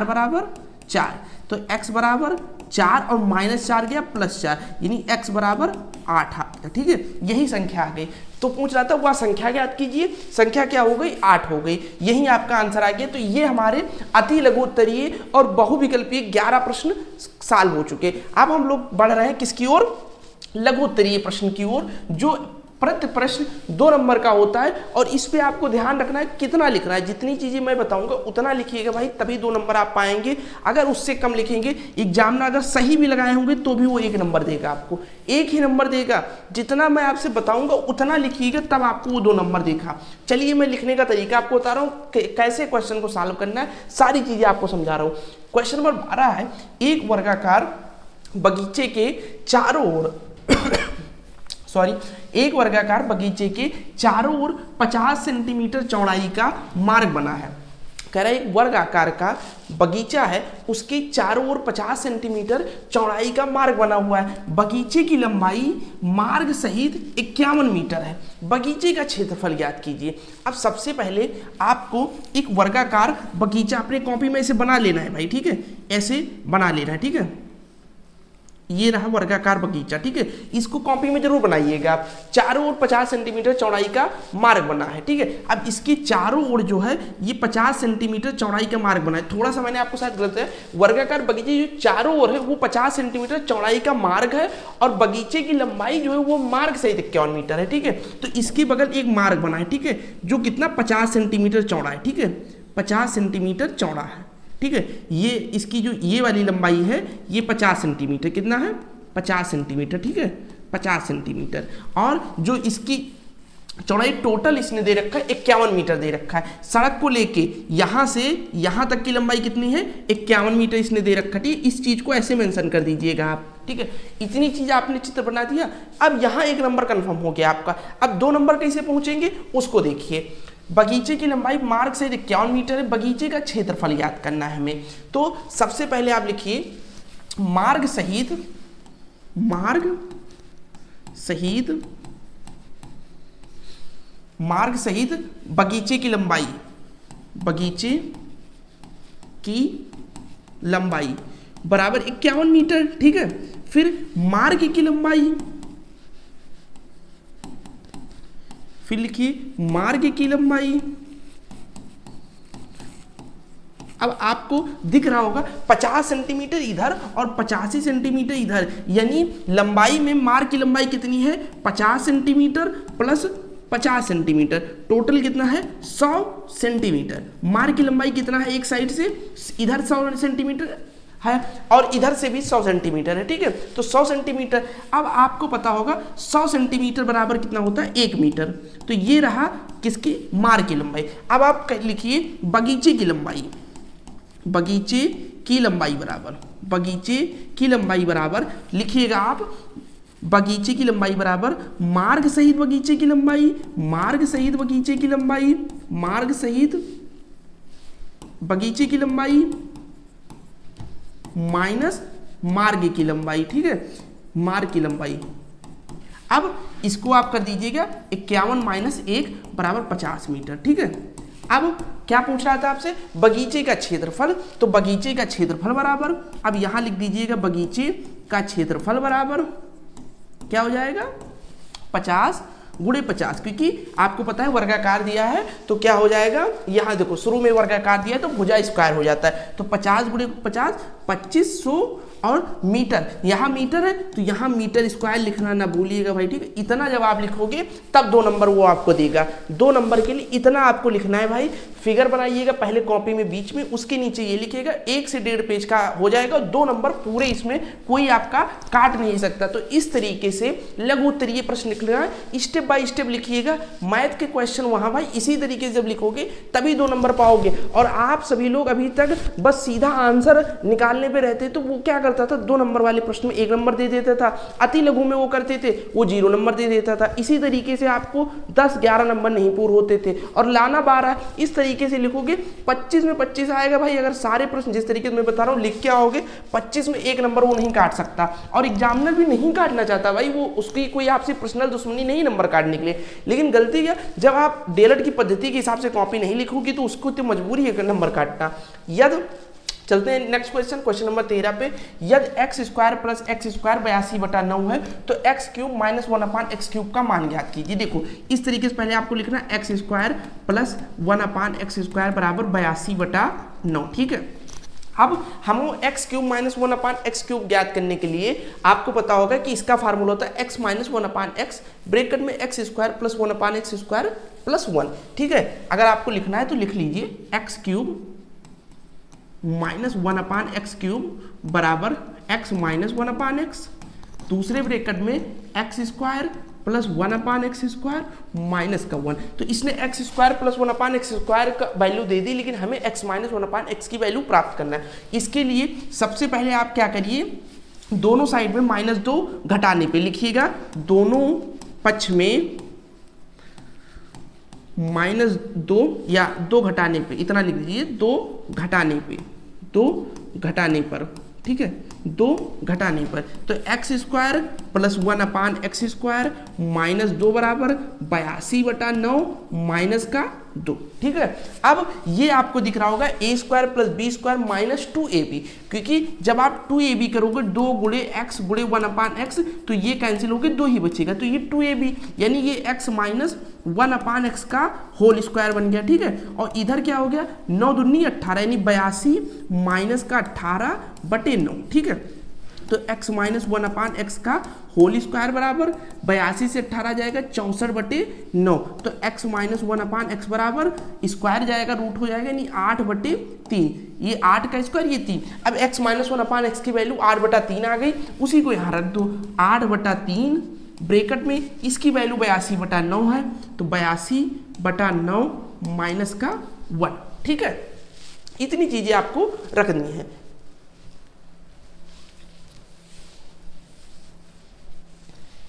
बराबर 4, तो x बराबर 4 और माइनस 4 गया प्लस 4, यानी x बराबर 8 आ गया, ठीक है। यही संख्या आ गई। तो पूछ रहा था वह संख्या ज्ञात कीजिए, संख्या क्या हो गई, 8 हो गई, यही आपका आंसर आ गया। तो ये हमारे अति लघु उत्तरीय और बहुविकल्पीय 11 प्रश्न सॉल्व हो चुके। अब हम लोग बढ़ रहे हैं किसकी ओर, लघु उत्तरीय प्रश्न की ओर, जो प्रति प्रश्न 2 नंबर का होता है, और इस पे आपको ध्यान रखना है कितना लिखना है। जितनी चीजें मैं बताऊंगा उतना लिखिएगा भाई, तभी 2 नंबर आप पाएंगे। अगर उससे कम लिखेंगे, एग्जामिनर अगर सही भी लगाए होंगे तो भी वो 1 नंबर देगा, आपको 1 ही नंबर देगा। जितना मैं आपसे बताऊंगा उतना लिखिएगा, तब आपको वो 2 नंबर देगा। चलिए मैं लिखने का तरीका आपको बता रहा हूँ, कैसे क्वेश्चन को सॉल्व करना है, सारी चीजें आपको समझा रहा हूँ। क्वेश्चन नंबर 12 है, एक वर्गाकार बगीचे के चारों ओर एक वर्गाकार बगीचे के चारों ओर 50 सेंटीमीटर चौड़ाई का मार्ग बना है। कह रहा है एक वर्ग आकार का बगीचा है, उसके चारों ओर 50 सेंटीमीटर चौड़ाई का मार्ग बना हुआ है। बगीचे की लंबाई मार्ग सहित 51 मीटर है। बगीचे का क्षेत्रफल ज्ञात कीजिए। अब सबसे पहले आपको एक वर्गाकार बगीचा अपने कॉपी में ऐसे बना लेना है भाई, ठीक है, ऐसे बना लेना है, ठीक है। ये रहा वर्गाकार बगीचा, ठीक है, इसको कॉपी में जरूर बनाइएगा आप। चारों ओर 50 सेंटीमीटर चौड़ाई का मार्ग बना है, ठीक है। अब इसके चारों ओर जो है ये 50 सेंटीमीटर चौड़ाई का मार्ग बना है। थोड़ा सा मैंने आपको शायद गलत है, वर्गाकार बगीचे जो चारों ओर है वो 50 सेंटीमीटर चौड़ाई का मार्ग है और बगीचे की लंबाई जो है वो मार्ग सहित 51 मीटर है, ठीक है। तो इसके बगल एक मार्ग बना है, ठीक है, जो कितना 50 सेंटीमीटर चौड़ा है, ठीक है, 50 सेंटीमीटर चौड़ा है, ठीक है। ये इसकी जो ये वाली लंबाई है ये 50 सेंटीमीटर, कितना है 50 सेंटीमीटर, ठीक है, 50 सेंटीमीटर। और जो इसकी चौड़ाई टोटल इसने दे रखा है 51 मीटर दे रखा है। सड़क को लेके यहाँ से यहाँ तक की लंबाई कितनी है 51 मीटर इसने दे रखा है, ठीक है। इस चीज़ को ऐसे मेंशन कर दीजिएगा आप, ठीक है। इतनी चीज़ आपने चित्र बना दिया। अब यहाँ एक नंबर कन्फर्म हो गया आपका। अब 2 नंबर कैसे पहुँचेंगे उसको देखिए। बगीचे की लंबाई मार्ग से 51 मीटर है, बगीचे का क्षेत्रफल याद करना है हमें। तो सबसे पहले आप लिखिए मार्ग सहित बगीचे की लंबाई बराबर 51 मीटर, ठीक है। फिर मार्ग की लंबाई, फिर लिखिए मार्ग की लंबाई। अब आपको दिख रहा होगा 50 सेंटीमीटर इधर और 85 सेंटीमीटर इधर, यानी लंबाई में मार्ग की लंबाई कितनी है 50 सेंटीमीटर प्लस 50 सेंटीमीटर, टोटल कितना है 100 सेंटीमीटर। मार्ग की लंबाई कितना है, एक साइड से इधर 100 सेंटीमीटर है और इधर से भी 100 सेंटीमीटर है, ठीक है। तो 100 सेंटीमीटर, अब आपको पता होगा 100 सेंटीमीटर बराबर कितना होता है 1 मीटर। तो ये रहा किसकी मार्ग की लंबाई। अब आप लिखिए बगीचे की लंबाई बराबर लिखिएगा आप, बगीचे की लंबाई बराबर मार्ग सहित बगीचे की लंबाई माइनस मार्ग की लंबाई, ठीक है, मार्ग की लंबाई। अब इसको आप कर दीजिएगा 51 माइनस 1 बराबर 50 मीटर, ठीक है। अब क्या पूछ रहा था आपसे, बगीचे का क्षेत्रफल। तो बगीचे का क्षेत्रफल बराबर, अब यहां लिख दीजिएगा बगीचे का क्षेत्रफल बराबर क्या हो जाएगा 50 गुणे 50, क्योंकि आपको पता है वर्गाकार दिया है तो क्या हो जाएगा, यहाँ देखो शुरू में वर्गाकार दिया है तो भुजा स्क्वायर हो जाता है। तो 50 गुणे 50 2500 और मीटर, यहाँ मीटर है तो यहाँ मीटर स्क्वायर लिखना ना भूलिएगा भाई, ठीक है। इतना जब आप लिखोगे तब 2 नंबर वो आपको देगा। 2 नंबर के लिए इतना आपको लिखना है भाई। फिगर बनाइएगा पहले कॉपी में बीच में, उसके नीचे ये लिखिएगा, 1 से 1.5 पेज का हो जाएगा। 2 नंबर पूरे इसमें कोई आपका काट नहीं सकता। तो इस तरीके से लघु उत्तरीय प्रश्न लिखना है, स्टेप बाय स्टेप लिखिएगा। मैथ के क्वेश्चन वहाँ भाई इसी तरीके से जब लिखोगे तभी 2 नंबर पाओगे। और आप सभी लोग अभी तक बस सीधा आंसर निकालने पे रहते तो वो क्या करता था, 2 नंबर वाले प्रश्न में 1 नंबर दे देता था, अति लघु में वो करते थे वो 0 नंबर दे देता था। इसी तरीके से आपको 10-11 नंबर नहीं पूरे होते थे। और लाना 12 इस तरीके से लिखोगे, 25 में 25 आएगा भाई। अगर सारे प्रश्न जिस तरीके से मैं बता रहा हूँ लिख के आओगे, 25 में 1 नंबर वो नहीं काट सकता। और एग्जामिनर भी नहीं काटना चाहता भाई, वो उसकी कोई आपसे पर्सनल दुश्मनी नहीं नंबर काटने के लिए। लेकिन गलती क्या, जब आप डीएलएड की पद्धति के हिसाब से कॉपी नहीं लिखोगी तो उसको तो मजबूरी है नंबर काटना। यदि चलते हैं नेक्स्ट क्वेश्चन नंबर 13 पे। यदि x square plus x square 82/9 है तो x cube minus 1/x cube का मान ज्ञात कीजिए। देखो इस तरीके से पहले आपको लिखना है x square plus 1/x square बराबर 82/9, ठीक है। अब हम x cube minus 1/x cube ज्ञात करने के लिए आपको पता होगा कि इसका फार्मूला होता है x माइनस 1/x ब्रैकेट में x square plus 1/x square plus 1, ठीक है। अगर आपको लिखना है तो लिख लीजिए x cube minus 1/x cube बराबर x माइनस 1/x, दूसरे ब्रैकेट में x square plus 1/x square minus का 1। तो इसने x square plus 1/x square का वैल्यू दे दी, लेकिन हमें x माइनस 1/x की वैल्यू प्राप्त करना है। इसके लिए सबसे पहले आप क्या करिए, दोनों साइड में -2 घटाने पे लिखिएगा, दोनों पक्ष में -2 या 2 घटाने पे, इतना लिख दीजिए, 2 घटाने पे, 2 घटाने पर, ठीक है, 2 घटाने पर, तो x square plus 1/x² minus 2 बराबर 82/9 माइनस का 2, ठीक है। अब ये आपको दिख रहा होगा a² + b² माइनस 2ab, क्योंकि जब आप 2ab करोगे 2 गुणे x गुणे 1/x, तो ये कैंसिल होकर 2 ही बचेगा, तो ये 2ab यानी ये x माइनस 1/x का होल स्क्वायर बन गया, ठीक है। और इधर क्या हो गया, 9 दूनी 18 यानी 82 माइनस का 18/9, ठीक है। तो x माइनस 1/x का होल स्क्वायर बराबर 82 से 18 जाएगा 64/9, तो x माइनस 1/x बराबर स्क्वायर जाएगा, रूट हो जाएगा, यानी 8/3, ये 8 का स्क्वायर, ये 3। अब x माइनस 1/x की वैल्यू 8/3 आ गई, उसी को यहाँ रख दो, 8/3 ब्रैकेट में इसकी वैल्यू 82/9 है, तो 82/9 माइनस का 1, ठीक है। इतनी चीजें आपको रखनी है।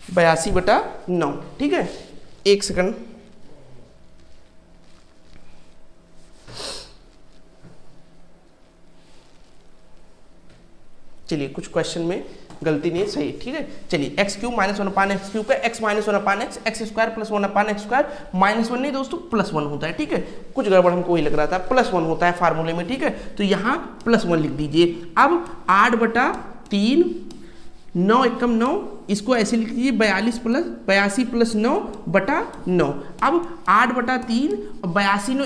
82/9, ठीक है। एक सेकंड, चलिए कुछ क्वेश्चन में गलती नहीं, सही, ठीक है। चलिए x³ माइनस 1/x³ का x minus 1/x, x² plus 1/x² minus 1 नहीं दोस्तों, +1 होता है, ठीक है। कुछ गड़बड़ हमको वही लग रहा था, +1 होता है फार्मूले में, ठीक है। तो यहाँ +1 लिख दीजिए। अब 8/3, 9 एकम 9, इसको ऐसे लिख लीजिए 82 + 9/9। अब 8/3, 82 9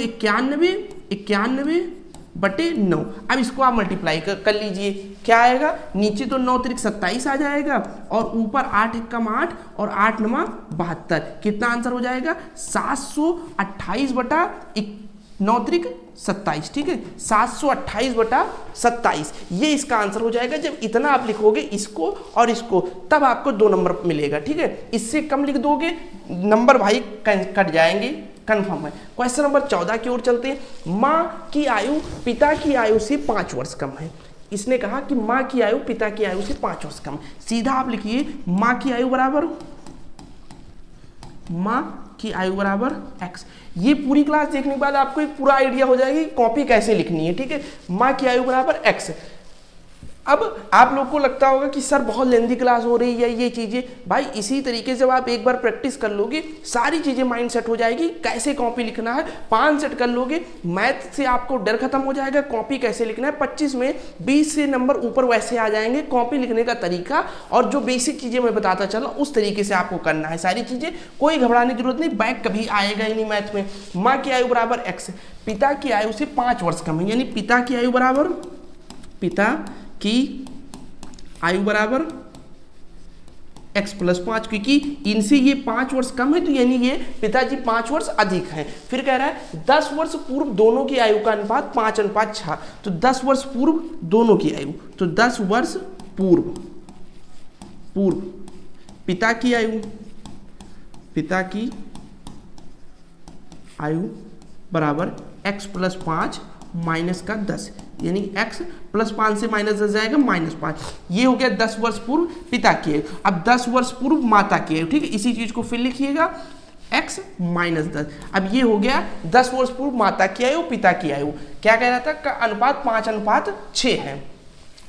91/9। अब इसको आप मल्टीप्लाई कर लीजिए, क्या आएगा, नीचे तो 9 × 27 आ जाएगा, और ऊपर 8 एकम 8 और 8 9 72, कितना आंसर हो जाएगा, 728/9 × 27, ठीक है, 728/27, ये इसका आंसर हो जाएगा। जब इतना आप लिखोगे इसको और इसको, तब आपको 2 नंबर मिलेगा, ठीक है। इससे कम लिख दोगे नंबर भाई कट जाएंगे, कन्फर्म है। क्वेश्चन नंबर 14 की ओर चलते हैं। माँ की आयु पिता की आयु से 5 वर्ष कम है। इसने कहा कि माँ की आयु पिता की आयु से 5 वर्ष कम। सीधा आप लिखिए माँ की आयु बराबर x। ये पूरी क्लास देखने के बाद आपको एक पूरा आइडिया हो जाएगी कॉपी कैसे लिखनी है, ठीक है। माँ की आयु बराबर x। अब आप लोग को लगता होगा कि सर बहुत लेंदी क्लास हो रही है, ये चीज़ें, भाई इसी तरीके से जब आप एक बार प्रैक्टिस कर लोगे सारी चीज़ें माइंड सेट हो जाएगी, कैसे कॉपी लिखना है, 5 सेट कर लोगे, मैथ से आपको डर खत्म हो जाएगा, कॉपी कैसे लिखना है। 25 में 20 से नंबर ऊपर वैसे आ जाएंगे, कॉपी लिखने का तरीका और जो बेसिक चीज़ें मैं बताता चला उस तरीके से आपको करना है सारी चीज़ें, कोई घबराने की जरूरत नहीं, बैक कभी आएगा ही नहीं मैथ में। माँ की आयु बराबर x, पिता की आयु से 5 वर्ष कम है, यानी पिता की आयु बराबर x + 5, क्योंकि इनसे ये 5 वर्ष कम है, तो यानी ये पिताजी 5 वर्ष अधिक हैं। फिर कह रहा है 10 वर्ष पूर्व दोनों की आयु का अनुपात 5:6, तो 10 वर्ष पूर्व दोनों की आयु, तो 10 वर्ष पूर्व पिता की आयु बराबर x + 5 माइनस का 10, यानी x + 5 से -10 जाएगा -5। ये हो गया 10 वर्ष पूर्व पिता की आयु। अब 10 वर्ष पूर्व माता की आयु, ठीक है, इसी चीज को फिर लिखिएगा x - 10। अब ये हो गया 10 वर्ष पूर्व माता की आयु पिता की आयु, क्या कह रहा था का अनुपात 5:6 है।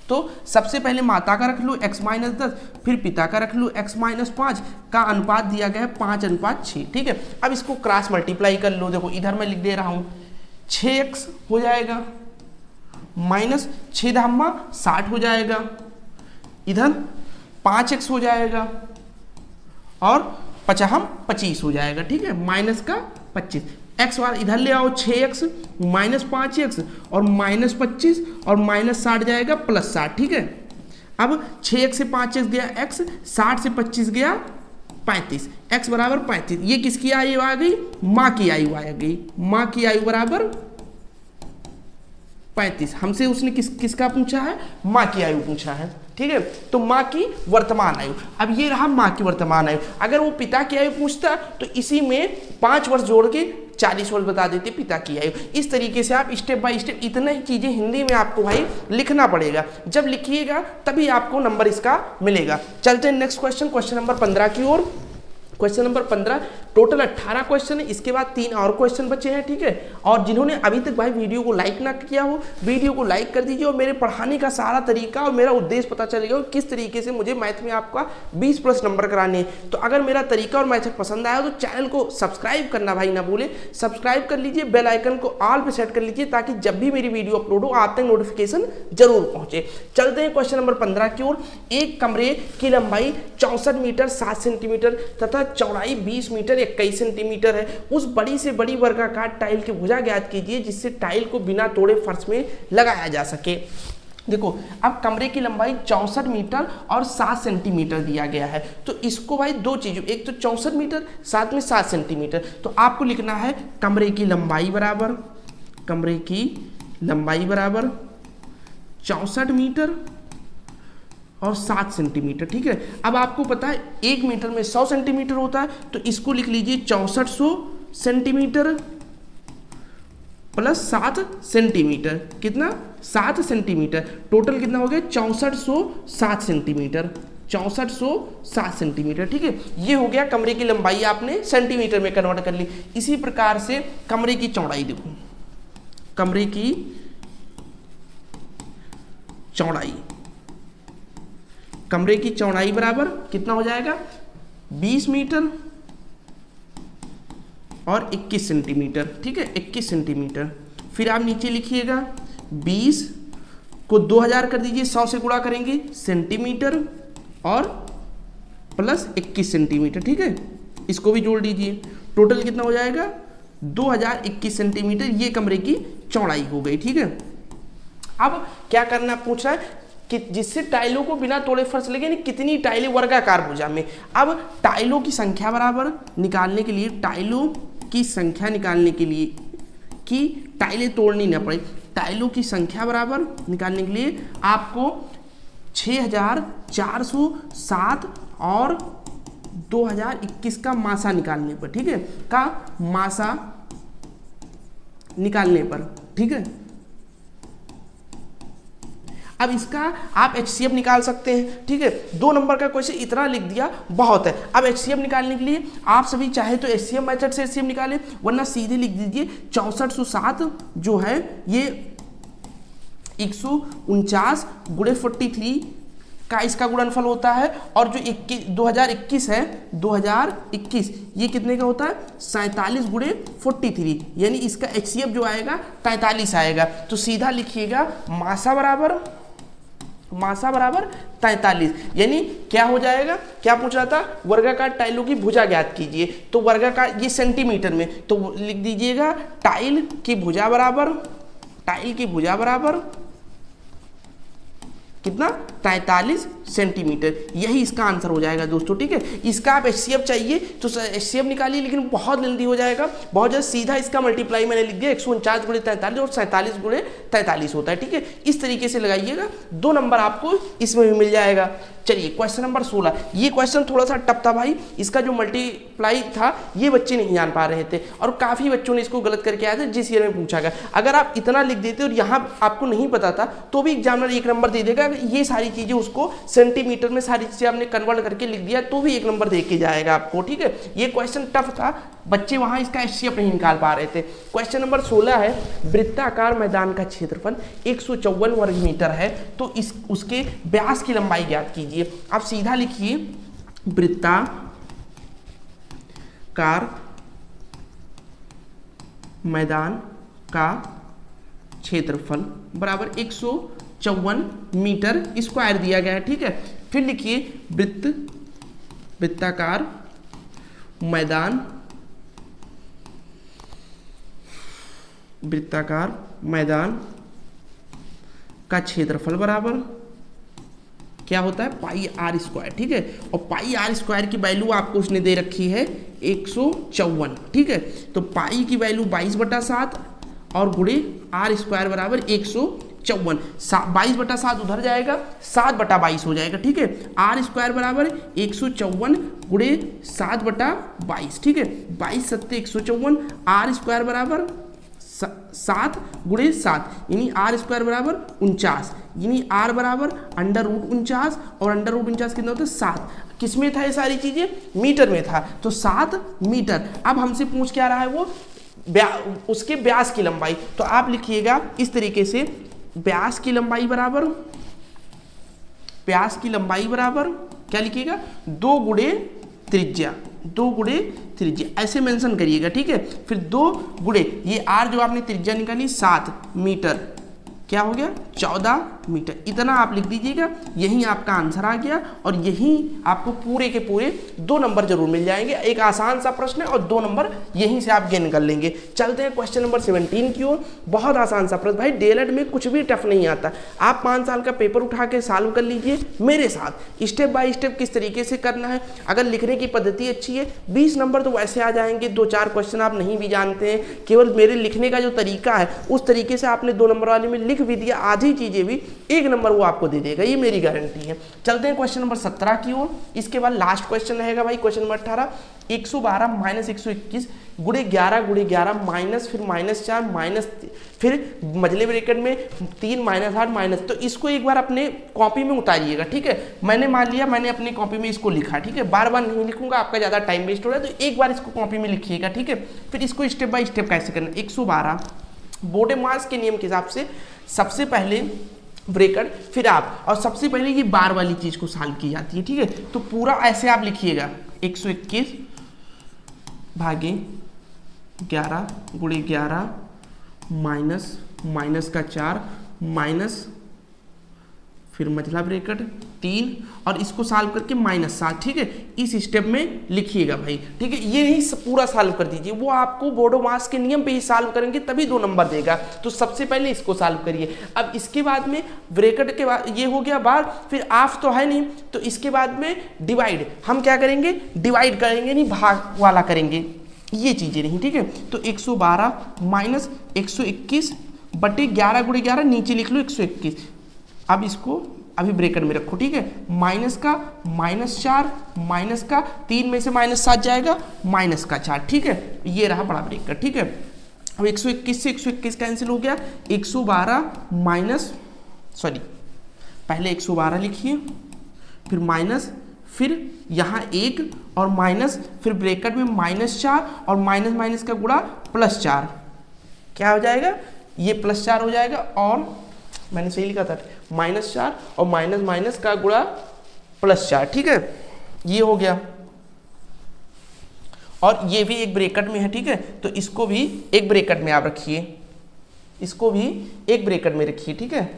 तो सबसे पहले माता का रख लो x - 10, फिर पिता का रख लो x - 5 का अनुपात दिया गया है 5:6, ठीक है। अब इसको क्रॉस मल्टीप्लाई कर लो, देखो इधर मैं लिख दे रहा हूँ 6x हो जाएगा माइनस 6 धामा 60 हो जाएगा, इधर 5x हो जाएगा और 25 हो जाएगा, ठीक है, माइनस का 25। x बार इधर ले आओ 6x माइनस 5x और -25 और -60 जाएगा +60, ठीक है। अब 6x से 5x गया x, 60 से 25 गया 35, x बराबर 35। ये किसकी आयु आ गई, माँ की आयु आ गई, माँ की आयु बराबर 35। हमसे उसने किसका पूछा है, माँ की आयु पूछा है, ठीक है। तो माँ की वर्तमान आयु, अब ये रहा माँ की वर्तमान आयु। अगर वो पिता की आयु पूछता तो इसी में 5 वर्ष जोड़ के 40 वर्ष बता देते पिता की आयु। इस तरीके से आप स्टेप बाय स्टेप इतना ही चीज़ें हिंदी में आपको भाई लिखना पड़ेगा, जब लिखिएगा तभी आपको नंबर इसका मिलेगा। चलते हैं नेक्स्ट क्वेश्चन नंबर 15 की ओर। क्वेश्चन नंबर 15, टोटल 18 क्वेश्चन है, इसके बाद 3 और क्वेश्चन बचे हैं, ठीक है। और जिन्होंने अभी तक भाई वीडियो को लाइक ना किया हो, वीडियो को लाइक कर दीजिए और मेरे पढ़ाने का सारा तरीका और मेरा उद्देश्य पता चलेगा किस तरीके से मुझे मैथ में आपका 20+ नंबर कराने हैं। तो अगर मेरा तरीका और मैथड पसंद आया तो चैनल को सब्सक्राइब करना भाई ना भूले, सब्सक्राइब कर लीजिए, बेल आइकन को ऑल पे सेट कर लीजिए ताकि जब भी मेरी वीडियो अपलोड हो आप तक नोटिफिकेशन जरूर पहुंचे। चलते हैं क्वेश्चन नंबर 15 की ओर। एक कमरे की लंबाई 64 मीटर 7 सेंटीमीटर तथा चौड़ाई 20 मीटर 21 सेंटीमीटर है। उस बड़ी से बड़ी वर्गाकार टाइल की भुजा ज्ञात कीजिए जिससे टाइल को बिना तोड़े फर्श में लगाया जा सके। देखो, अब कमरे की लंबाई 64 मीटर और 7 सेंटीमीटर दिया गया है, तो इसको भाई दो चीज़ों, एक तो 64 मीटर साथ में 7 सेंटीमीटर, तो आपको लिखना है कमरे की लंबाई बराबर 64 मीटर और 7 सेंटीमीटर, ठीक है। अब आपको पता है 1 मीटर में 100 सेंटीमीटर होता है, तो इसको लिख लीजिए 6400 सेंटीमीटर प्लस 7 सेंटीमीटर, कितना 7 सेंटीमीटर, टोटल कितना हो गया 6407 सेंटीमीटर, 6407 सेंटीमीटर, ठीक है। ये हो गया कमरे की लंबाई, आपने सेंटीमीटर में कन्वर्ट कर ली। इसी प्रकार से कमरे की चौड़ाई देखो, कमरे की चौड़ाई, कमरे की चौड़ाई बराबर कितना हो जाएगा 20 मीटर और 21 सेंटीमीटर, ठीक है, 21 सेंटीमीटर। फिर आप नीचे लिखिएगा 20 को 2000 कर दीजिए, 100 से गुणा करेंगे सेंटीमीटर और प्लस 21 सेंटीमीटर, ठीक है, इसको भी जोड़ दीजिए, टोटल कितना हो जाएगा 2021 सेंटीमीटर। ये कमरे की चौड़ाई हो गई, ठीक है। अब क्या करना पूछ रहा है कि जिससे टाइलों को बिना तोड़े फर्श लगे, कितनी टाइलें वर्गाकार भुजा में। अब टाइलों की संख्या बराबर निकालने के लिए, टाइलों की संख्या निकालने के लिए कि टाइलें तोड़नी ना पड़े, टाइलों की संख्या बराबर निकालने के लिए आपको 6407 और 2021 का मासा निकालने पर, ठीक है, का मासा निकालने पर, ठीक है। अब इसका आप HCF निकाल सकते हैं, ठीक है। 2 नंबर का क्वेश्चन इतना लिख दिया बहुत है। अब HCF निकालने के लिए आप सभी चाहे तो HCF मेथड से HCF निकालें, वरना सीधे लिख दीजिए 6407 जो है ये 149 गुणे 43 का इसका गुणनफल होता है, और जो 2021 है 2021 ये कितने का होता है 47 गुणे 43, यानी इसका HCF जो आएगा 43 आएगा। तो सीधा लिखिएगा मासा बराबर 43, यानी क्या हो जाएगा, क्या पूछ रहा था, वर्गाकार टाइलों की भुजा ज्ञात कीजिए, तो वर्गाकार ये सेंटीमीटर में, तो लिख दीजिएगा टाइल की भुजा बराबर कितना 43 सेंटीमीटर, यही इसका आंसर हो जाएगा दोस्तों, ठीक है। इसका आप HCF चाहिए तो HCF निकालिए, लेकिन बहुत लेंदी हो जाएगा, बहुत ज़्यादा। सीधा इसका मल्टीप्लाई मैंने लिख दिया 149 गुणे 43 और 47 गुणे 43 होता है, ठीक है। इस तरीके से लगाइएगा, 2 नंबर आपको इसमें भी मिल जाएगा। चलिए क्वेश्चन नंबर 16, ये क्वेश्चन थोड़ा सा टफ था भाई, इसका जो मल्टीप्लाई था ये बच्चे नहीं जान पा रहे थे और काफ़ी बच्चों ने इसको गलत करके आए थे जिस ईयर में पूछा गया। अगर आप इतना लिख देते और यहाँ आपको नहीं पता था तो भी एग्जामिनर 1 नंबर दे देगा। ये सारी चीज़ें उसको सेंटीमीटर में सारी चीज़ें आपने कन्वर्ट करके लिख दिया तो भी 1 नंबर दे के जाएगा आपको, ठीक है। ये क्वेश्चन टफ था, बच्चे वहाँ इसका HCF नहीं निकाल पा रहे थे। क्वेश्चन नंबर 16 है, वृत्ताकार मैदान का क्षेत्रफल 154 वर्ग मीटर है, तो उसके व्यास की लंबाई ज्ञात कीजिए। आप सीधा लिखिए वृत्ताकार मैदान का क्षेत्रफल बराबर 154 मीटर स्क्वायर दिया गया है, ठीक है। फिर लिखिए वृत्ताकार मैदान का क्षेत्रफल बराबर क्या होता है पाई आर स्क्वायर, ठीक है। और पाई आर स्क्वायर की वैल्यू आपको उसने दे रखी है 154, ठीक है। तो पाई की वैल्यू 22/7 और गुणे आर स्क्वायर बराबर 154, 22/7 उधर जाएगा, 7/22 हो जाएगा, ठीक है। आर स्क्वायर बराबर 154 गुणे 7/22, ठीक है। 22 × 7 = 154, आर स्क्वायर बराबर 7 गुणे 7 यानी आर स्क्वायर बराबर 49, यानी आर बराबर √49 और √49 कितना होता है 7। किस में था ये सारी चीजें? मीटर में था, तो 7 मीटर। अब हमसे पूछ क्या रहा है वो उसके व्यास की लंबाई, तो आप लिखिएगा इस तरीके से, व्यास की लंबाई बराबर क्या लिखिएगा 2 गुणे त्रिज्या, 2 गुणे त्रिज्या ऐसे मेंशन करिएगा, ठीक है। फिर 2 गुणे ये आर जो आपने त्रिज्या निकाली 7 मीटर, क्या हो गया 14 मीटर, इतना आप लिख दीजिएगा। यही आपका आंसर आ गया और यही आपको पूरे के पूरे 2 नंबर जरूर मिल जाएंगे। एक आसान सा प्रश्न है और 2 नंबर यहीं से आप गेन कर लेंगे। चलते हैं क्वेश्चन नंबर 17 की ओर। बहुत आसान सा प्रश्न भाई, डीएलएड में कुछ भी टफ नहीं आता। आप 5 साल का पेपर उठा के सॉल्व कर लीजिए मेरे साथ, स्टेप बाय स्टेप किस तरीके से करना है। अगर लिखने की पद्धति अच्छी है 20 नंबर तो वैसे आ जाएंगे। 2-4 क्वेश्चन आप नहीं भी जानते हैं, केवल मेरे लिखने का जो तरीका है उस तरीके से आपने 2 नंबर वाले में लिख भी दिया, आधी चीजें भी 1 नंबर वो आपको दे देगा, ये मेरी गारंटी है। चलते हैं क्वेश्चन नंबर 17 की ओर। इसके बाद लास्ट क्वेश्चन रहेगा भाई क्वेश्चन नंबर 18। 112 माइनस 121 गुणे 11 गुणे 11 माइनस फिर -4 माइनस फिर मझले ब्रैकेट में 3 -8 माइनस। तो इसको एक बार अपने कॉपी में उतारिएगा, ठीक है। मैंने मान लिया मैंने अपनी कॉपी में इसको लिखा, ठीक है। बार बार नहीं लिखूंगा, आपका ज़्यादा टाइम वेस्ट हो रहा है, तो एक बार इसको कॉपी में लिखिएगा, ठीक है। फिर इसको स्टेप बाय स्टेप कैसे करना। 112 बोडेमास के नियम के हिसाब से सबसे पहले ब्रैकेट फिर आप, और सबसे पहले ये बार वाली चीज को सॉल्व की जाती है, ठीक है। तो पूरा ऐसे आप लिखिएगा 121 भागे 11 गुणे 11 माइनस का 4 माइनस फिर मझला ब्रैकेट 3 और इसको सॉल्व करके -7, ठीक है। इस स्टेप में लिखिएगा भाई, ठीक है। ये ही पूरा सॉल्व कर दीजिए, वो आपको बोडोमास के नियम पे ही सॉल्व करेंगे तभी 2 नंबर देगा। तो सबसे पहले इसको सॉल्व करिए। अब इसके बाद में ब्रैकेट के बाद ये हो गया बार, फिर ऑफ तो है नहीं, तो इसके बाद में डिवाइड हम क्या करेंगे, डिवाइड करेंगे नहीं भाग वाला करेंगे, ये चीजें नहीं, ठीक है। तो 112 माइनस 121 बटे 11 गुणे 11 नीचे लिख लो 121। अब इसको अभी ब्रैकेट में रखो, ठीक है। माइनस का -4 माइनस का 3 में से -7 जाएगा माइनस का 4, ठीक है। ये रहा बड़ा ब्रैकेट, ठीक है। अब 121 से 121 कैंसिल हो गया। 112 माइनस पहले 112 लिखिए, फिर माइनस, फिर यहाँ 1 और माइनस, फिर ब्रैकेट में -4 और माइनस का गुणा +4, क्या हो जाएगा ये +4 हो जाएगा। और मैंने सही लिखा था -4 और माइनस का गुणा +4, ठीक है। ये हो गया और ये भी एक ब्रैकेट में है, ठीक है। तो इसको भी एक ब्रैकेट में आप रखिए, इसको भी एक ब्रैकेट में रखिए, ठीक है।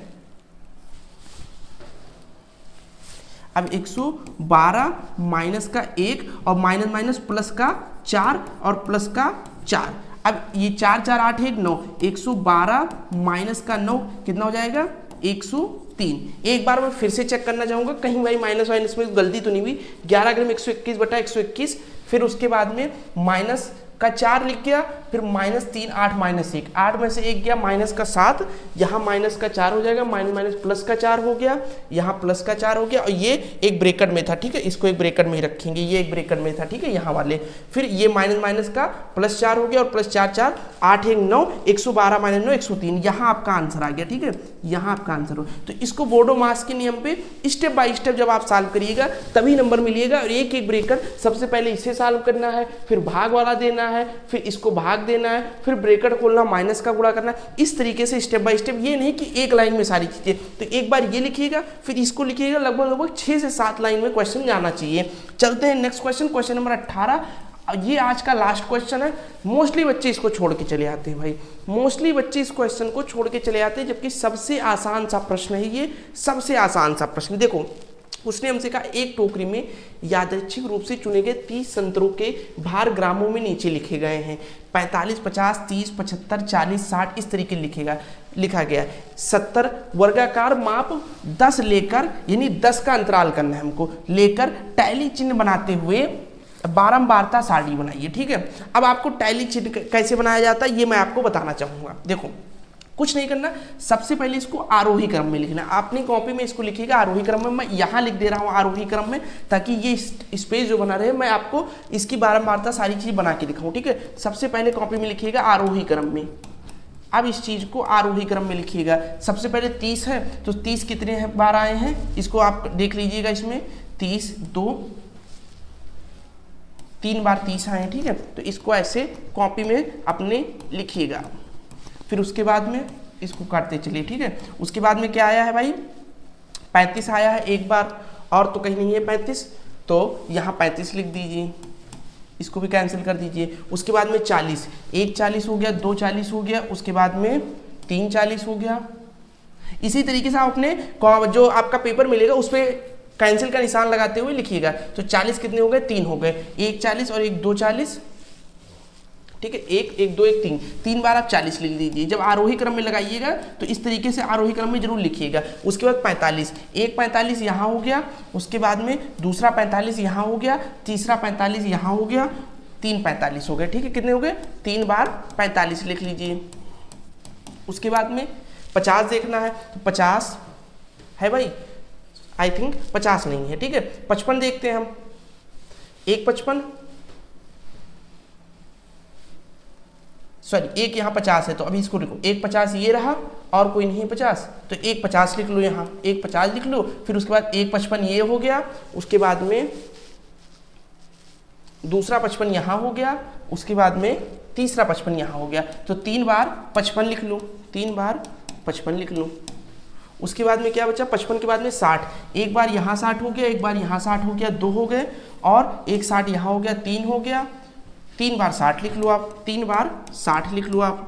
अब 112 माइनस का 1 और माइनस प्लस का 4 और प्लस का 4। अब ये 4 4 8 1 9, 112 माइनस का 9 कितना हो जाएगा 103। एक बार मैं फिर से चेक करना चाहूँगा कहीं भाई माइनस में गलती तो नहीं हुई। 11 ग्राम 121 बटा 121, फिर उसके बाद में माइनस का 4 लिख गया, फिर -3 8 -1, 8 में से 1 गया माइनस का 7, यहाँ माइनस का 4 हो जाएगा, माइनस प्लस का 4 हो गया, यहाँ प्लस का 4 हो गया, और ये एक ब्रैकेट में था, ठीक है। इसको एक ब्रैकेट में ही रखेंगे, ये एक ब्रैकेट में था, ठीक है, यहाँ वाले। फिर ये माइनस का +4 हो गया और +4 4 8 1 9, 112 - 9 103, यहाँ आपका आंसर आ गया, ठीक है। यहाँ आपका आंसर हो। तो इसको बोडोमास के नियम पे स्टेप बाय स्टेप जब आप सॉल्व करिएगा तभी नंबर मिलिएगा। और एक एक ब्रैकेट सबसे पहले इसे सॉल्व करना है, फिर भाग वाला देना है, फिर इसको भाग देना है, फिर ब्रैकेट खोलना, माइनस का गुणा करना, इस तरीके से स्टेप बाय स्टेप। ये नहीं कि एक लाइन में सारी चीजें। तो एक बार ये लिखिएगा, फिर इसको लिखिएगा, लगभग 6 से 7 लाइन में क्वेश्चन जाना चाहिए। चलते हैं नेक्स्ट क्वेश्चन, क्वेश्चन नंबर 18। ये आज का लास्ट क्वेश्चन है। मोस्टली बच्चे इसको छोड़ के चले आते हैं भाई, मोस्टली बच्चे इस क्वेश्चन को छोड़ के चले आते हैं, जबकि सबसे आसान सा प्रश्न है ये, सबसे आसान सा प्रश्न। देखो उसने हमसे कहा एक टोकरी में यादृच्छिक रूप से चुने गए 30 संतरों के भार ग्रामों में नीचे लिखे गए हैं। 45 50 30 75 40 60 इस तरीके लिखा गया है। 70 वर्गाकार माप 10 लेकर, यानी 10 का अंतराल करना है हमको, लेकर टैली चिन्ह बनाते हुए बारंबारता सारणी बनाइए, ठीक है। अब आपको टैली चिन्ह कैसे बनाया जाता है ये मैं आपको बताना चाहूँगा। देखो कुछ नहीं करना, सबसे पहले इसको आरोही क्रम में लिखना। अपनी कॉपी में इसको लिखिएगा आरोही क्रम में, मैं यहाँ लिख दे रहा हूँ आरोही क्रम में, ताकि ये स्पेस जो बना रहे मैं आपको इसकी बारंबारता सारी चीज़ बना के दिखाऊँ, ठीक है। सबसे पहले कॉपी में लिखिएगा आरोही क्रम में, अब इस चीज़ को आरोही क्रम में लिखिएगा। सबसे पहले 30 है तो 30 कितने हैं बार आए हैं, इसको आप देख लीजिएगा। इसमें 30 2 3 बार 30 आए हैं, ठीक है। तो इसको ऐसे कॉपी में अपने लिखिएगा। फिर उसके बाद में इसको काटते चलिए, ठीक है। उसके बाद में क्या आया है भाई, 35 आया है एक बार, और तो कहीं नहीं है 35, तो यहाँ 35 लिख दीजिए, इसको भी कैंसिल कर दीजिए। उसके बाद में 40, एक 40 हो गया, 2 40 हो गया, उसके बाद में 3 40 हो गया। इसी तरीके से आप अपने जो आपका पेपर मिलेगा उस पर कैंसिल का निशान लगाते हुए लिखिएगा। तो 40 कितने हो गए, 3 हो गए, एक 40 और एक 2 40, ठीक है। एक 1 2 1 3, 3 बार आप 40 लिख दीजिए। जब आरोही क्रम में लगाइएगा तो इस तरीके से आरोही क्रम में जरूर लिखिएगा। उसके बाद 45, एक 45 यहाँ हो गया, उसके बाद में दूसरा 45 यहाँ हो गया, तीसरा 45 यहाँ हो गया, 3 45 हो गए, ठीक है। कितने हो गए, 3 बार 45 लिख लीजिए। उसके बाद में 50 देखना है, तो 50 है भाई, आई थिंक 50 नहीं है, ठीक है। 55 देखते हैं हम, एक 55, सॉरी एक यहाँ 50 है, तो अभी इसको लिखो, एक 50 ये रहा और कोई नहीं 50, तो एक 50 लिख लो, यहाँ एक 50 लिख लो। फिर उसके बाद एक 55 ये हो गया, उसके बाद में दूसरा 55 यहाँ हो गया, उसके बाद में तीसरा 55 यहाँ हो गया, तो 3 बार 55 लिख लो, 3 बार 55 लिख लो। उसके बाद में क्या बचा, 55 के बाद में 60, एक बार यहाँ 60 हो गया, एक बार यहाँ 60 हो गया, 2 हो गए, और एक 60 यहाँ हो गया, 3 हो गया, 3 बार 60 लिख लो आप, 3 बार 60 लिख लो आप।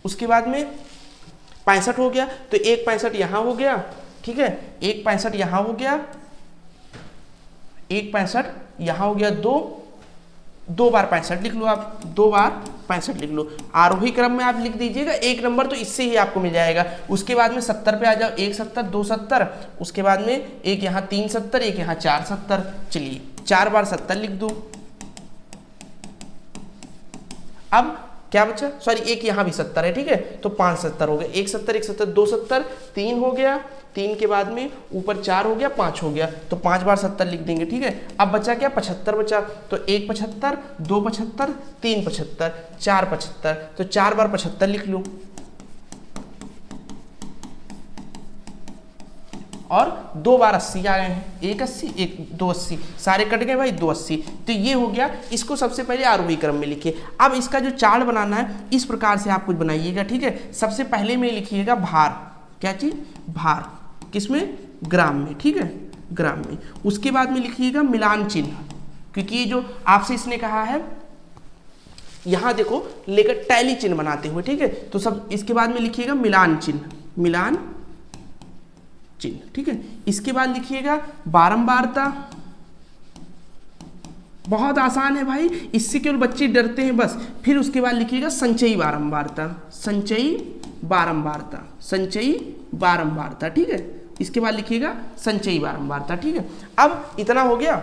उसके बाद में 65 हो गया, तो एक 65 यहाँ हो गया, ठीक है, एक 65 यहाँ हो गया, एक 65 यहाँ हो गया, 2 बार 65 लिख लो आप, 2 बार 65 लिख लो। आरोही क्रम में आप लिख दीजिएगा, एक नंबर तो इससे ही आपको मिल जाएगा। उसके बाद में 70 पे आ जाओ, 1 70 2 70, उसके बाद में एक यहाँ 3 70, एक यहाँ 4 70, चलिए 4 बार 70 लिख दो। अब क्या बचा, सॉरी एक यहाँ भी 70 है, ठीक है, तो 5 70 हो गए, 1 70 1 70 2 70, 3 हो गया, 3 के बाद में ऊपर 4 हो गया, 5 हो गया, तो 5 बार 70 लिख देंगे, ठीक है। अब बचा क्या, 75 बचा, तो 1 75 2 75 3 75 4 75, तो 4 बार 75 लिख लो, और 2 बार 80 आ गए हैं, 1 80 1 2 80, सारे कट गए भाई, 2 80, तो ये हो गया। इसको सबसे पहले आरोही क्रम में लिखिए। अब इसका जो चार्ट बनाना है इस प्रकार से आप कुछ बनाइएगा, ठीक है। सबसे पहले में लिखिएगा भार, क्या चीज, भार, किसमें, ग्राम में, ठीक है, ग्राम में। उसके बाद में लिखिएगा मिलान चिन्ह, क्योंकि ये जो आपसे इसने कहा है यहाँ देखो लेकर टैली चिन्ह बनाते हुए, ठीक है। तो सब इसके बाद में लिखिएगा मिलान चिन्ह, मिलान चिन्ह, ठीक है। इसके बाद लिखिएगा बारंबारता, बहुत आसान है भाई, इससे केवल बच्चे डरते हैं बस। फिर उसके बाद लिखिएगा संचयी बारंबारता, संचयी बारंबारता, संचयी बारंबारता, ठीक है। इसके बाद लिखिएगा संचयी बारंबारता, ठीक है। अब इतना हो गया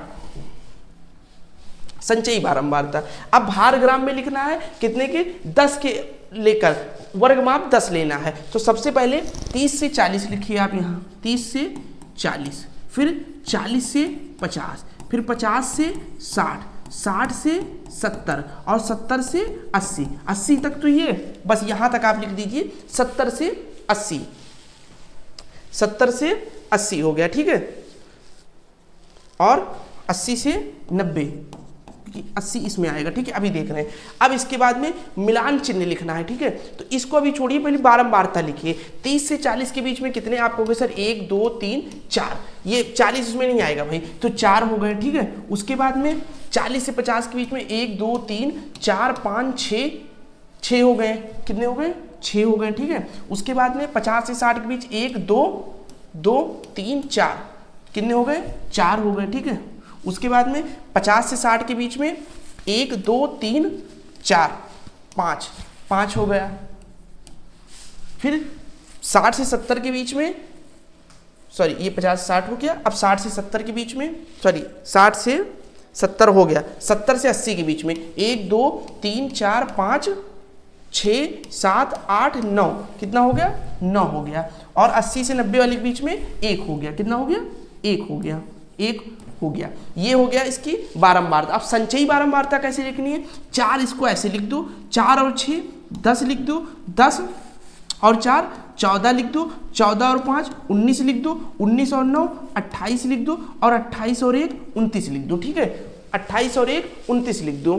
संचयी बारंबारता। अब भार ग्राम में लिखना है, कितने के, 10 के लेकर वर्ग माप 10 लेना है। तो सबसे पहले 30 से 40 लिखिए आप यहाँ, 30 से 40, फिर 40 से 50, फिर 50 से 60, 60 से 70 और 70 से 80, 80 तक तो ये बस यहाँ तक आप लिख दीजिए, 70 से 80, 70 से 80 हो गया, ठीक है। और 80 से 90, 80 इसमें आएगा, ठीक है। अभी देख रहे हैं। अब इसके बाद में मिलान चिन्ह लिखना है, ठीक है। तो इसको अभी छोड़िए, पहले बारंबारता लिखिए। 30 से 40 के बीच में कितने आप कहोगे सर, 1 2 3 4, ये 40 इसमें नहीं आएगा भाई, तो 4 हो गए, ठीक है। उसके बाद में 40 से 50 के बीच में 1 2 3 4 5 6, 6 हो गए, कितने हो गए, 6 हो गए, ठीक है। उसके बाद में 50 से 60 के बीच 1 2 2 3 4, कितने हो गए, 4 हो गए, ठीक है। उसके बाद में 50 से 60 के बीच में 1 2 3 4 5, 5 हो गया। फिर 60 से 70 के बीच में, सॉरी ये 50 से 60 हो गया। अब 60 से 70 के बीच में, सॉरी 60 से 70 हो गया, 70 से 80 के बीच में 1 2 3 4 5 6 7 8 9, कितना हो गया, 9 हो गया। और 80 से 90 वाले के बीच में 1 हो गया, कितना हो गया, 1 हो गया, 1 हो गया। ये हो गया इसकी बारंबारता। अब संचयी बारंबारता कैसे लिखनी है, 4 इसको ऐसे लिख दो, 4 और 6 10 लिख दो, 10 और 4 14 लिख दो, 14 और 5 19 लिख दो, 19 और 9 28 लिख दो, और 28 और 1 29 लिख दो। ठीक है, 28 और 1 29 लिख दो।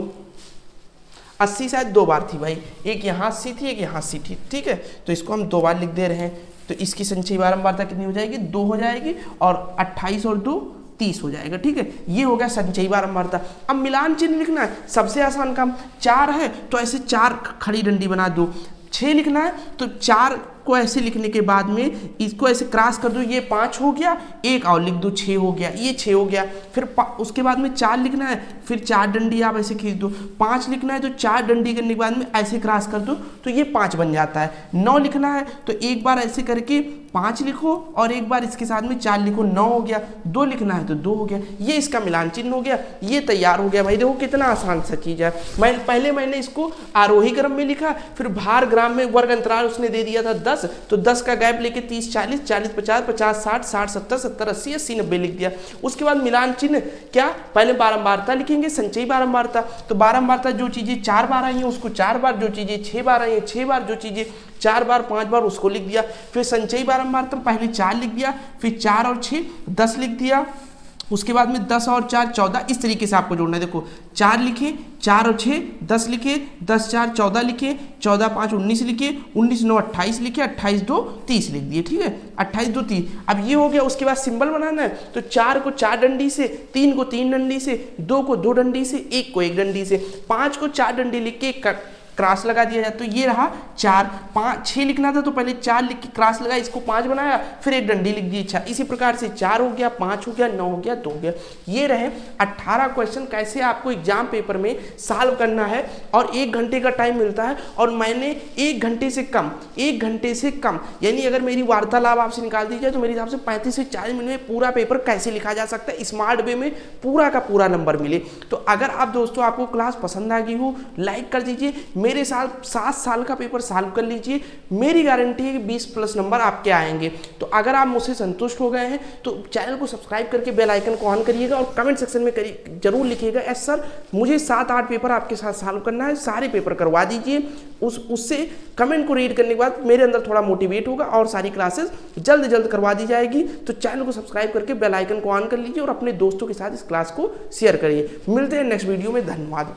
80 शायद 2 बार थी भाई, एक यहाँ 80 थी, एक यहाँ 80 थी। ठीक है, तो इसको हम 2 बार लिख दे रहे हैं, तो इसकी संचयी बारंबारता कितनी हो जाएगी, 2 हो जाएगी, और 28 और 2 30 हो जाएगा। ठीक है, ये हो गया संचयी बारंबारता। अब मिलान चिन्ह लिखना है, सबसे आसान काम। 4 है तो ऐसे 4 खड़ी डंडी बना दो। 6 लिखना है तो 4 को ऐसे लिखने के बाद में इसको ऐसे क्रॉस कर दो, ये 5 हो गया, एक और लिख दो 6 हो गया, ये 6 हो गया। फिर उसके बाद में 4 लिखना है, फिर 4 डंडी आप ऐसे खींच दो। 5 लिखना है तो 4 डंडी करने के बाद में ऐसे क्रॉस कर दो, तो ये 5 बन जाता है। 9 लिखना है तो एक बार ऐसे करके 5 लिखो, और एक बार इसके साथ में 4 लिखो, 9 हो गया। 2 लिखना है तो 2 हो गया। ये इसका मिलान चिन्ह हो गया, ये तैयार हो गया भाई। देखो कितना आसान सा चीज़ है। मैंने इसको आरोही क्रम में लिखा, फिर भार ग्राम में वर्ग अंतराल उसने दे दिया था 10, तो 10 का गैप लेके 30 40 40 50 50 60 60 70 70 80 80 90 लिख दिया। उसके बाद मिलान चिन्ह क्या, पहले बारंबारता लिखेंगे, संचयी बारंबारता। तो बारंबारता जो चीजें 4 बार आई हैं उसको 4 बार, जो चीजें 6 बार आई हैं 6 बार, जो चीजें 4 बार 5 बार उसको लिख दिया। फिर संचयी बारंबारता पहले 4 लिख दिया, फिर 4 और 6 10 लिख दिया। उसके बाद में 10 और 4 14, इस तरीके से आपको जोड़ना है। देखो 4 लिखे, 4 और 6 10 लिखे, 10 4 14 लिखे, 14 5 19 लिखे, 19 9 28 लिखे, 28 2 30 लिख दिए। ठीक है, 28 2 30। अब ये हो गया। उसके बाद सिंबल बनाना है, तो 4 को 4 डंडी से, 3 को 3 डंडी से, 2 को 2 डंडी से, 1 को 1 डंडी से, 5 को 4 डंडी लिख के क्रॉस लगा दिया जाए। तो ये रहा 4 5 6 लिखना था तो पहले 4 लिख के क्रॉस लगा, इसको 5 बनाया, फिर एक डंडी लिख दी 6। इसी प्रकार से 4 हो गया, 5 हो गया, 9 हो गया, 2 हो गया। ये रहे 18 क्वेश्चन कैसे आपको एग्जाम पेपर में सॉल्व करना है। और 1 घंटे का टाइम मिलता है, और मैंने 1 घंटे से कम यानी अगर मेरी वार्तालाप आपसे निकाल दी जाए तो मेरे हिसाब से 35 से 40 मिनट में पूरा पेपर कैसे लिखा जा सकता है स्मार्ट वे में, पूरा का पूरा नंबर मिले। तो अगर आप दोस्तों आपको क्लास पसंद आ गई हो, लाइक कर दीजिए। मेरे साथ 7 साल का पेपर सॉल्व कर लीजिए, मेरी गारंटी है कि 20+ नंबर आपके आएंगे। तो अगर आप मुझसे संतुष्ट हो गए हैं तो चैनल को सब्सक्राइब करके बेल आइकन को ऑन करिएगा, और कमेंट सेक्शन में जरूर लिखिएगा एस सर मुझे 7-8 पेपर आपके साथ सॉल्व करना है, सारे पेपर करवा दीजिए। उससे कमेंट को रीड करने के बाद मेरे अंदर थोड़ा मोटिवेट होगा, और सारी क्लासेस जल्द करवा दी जाएगी। तो चैनल को सब्सक्राइब करके बेल आइकन को ऑन कर लीजिए, और अपने दोस्तों के साथ इस क्लास को शेयर करिए। मिलते हैं नेक्स्ट वीडियो में, धन्यवाद।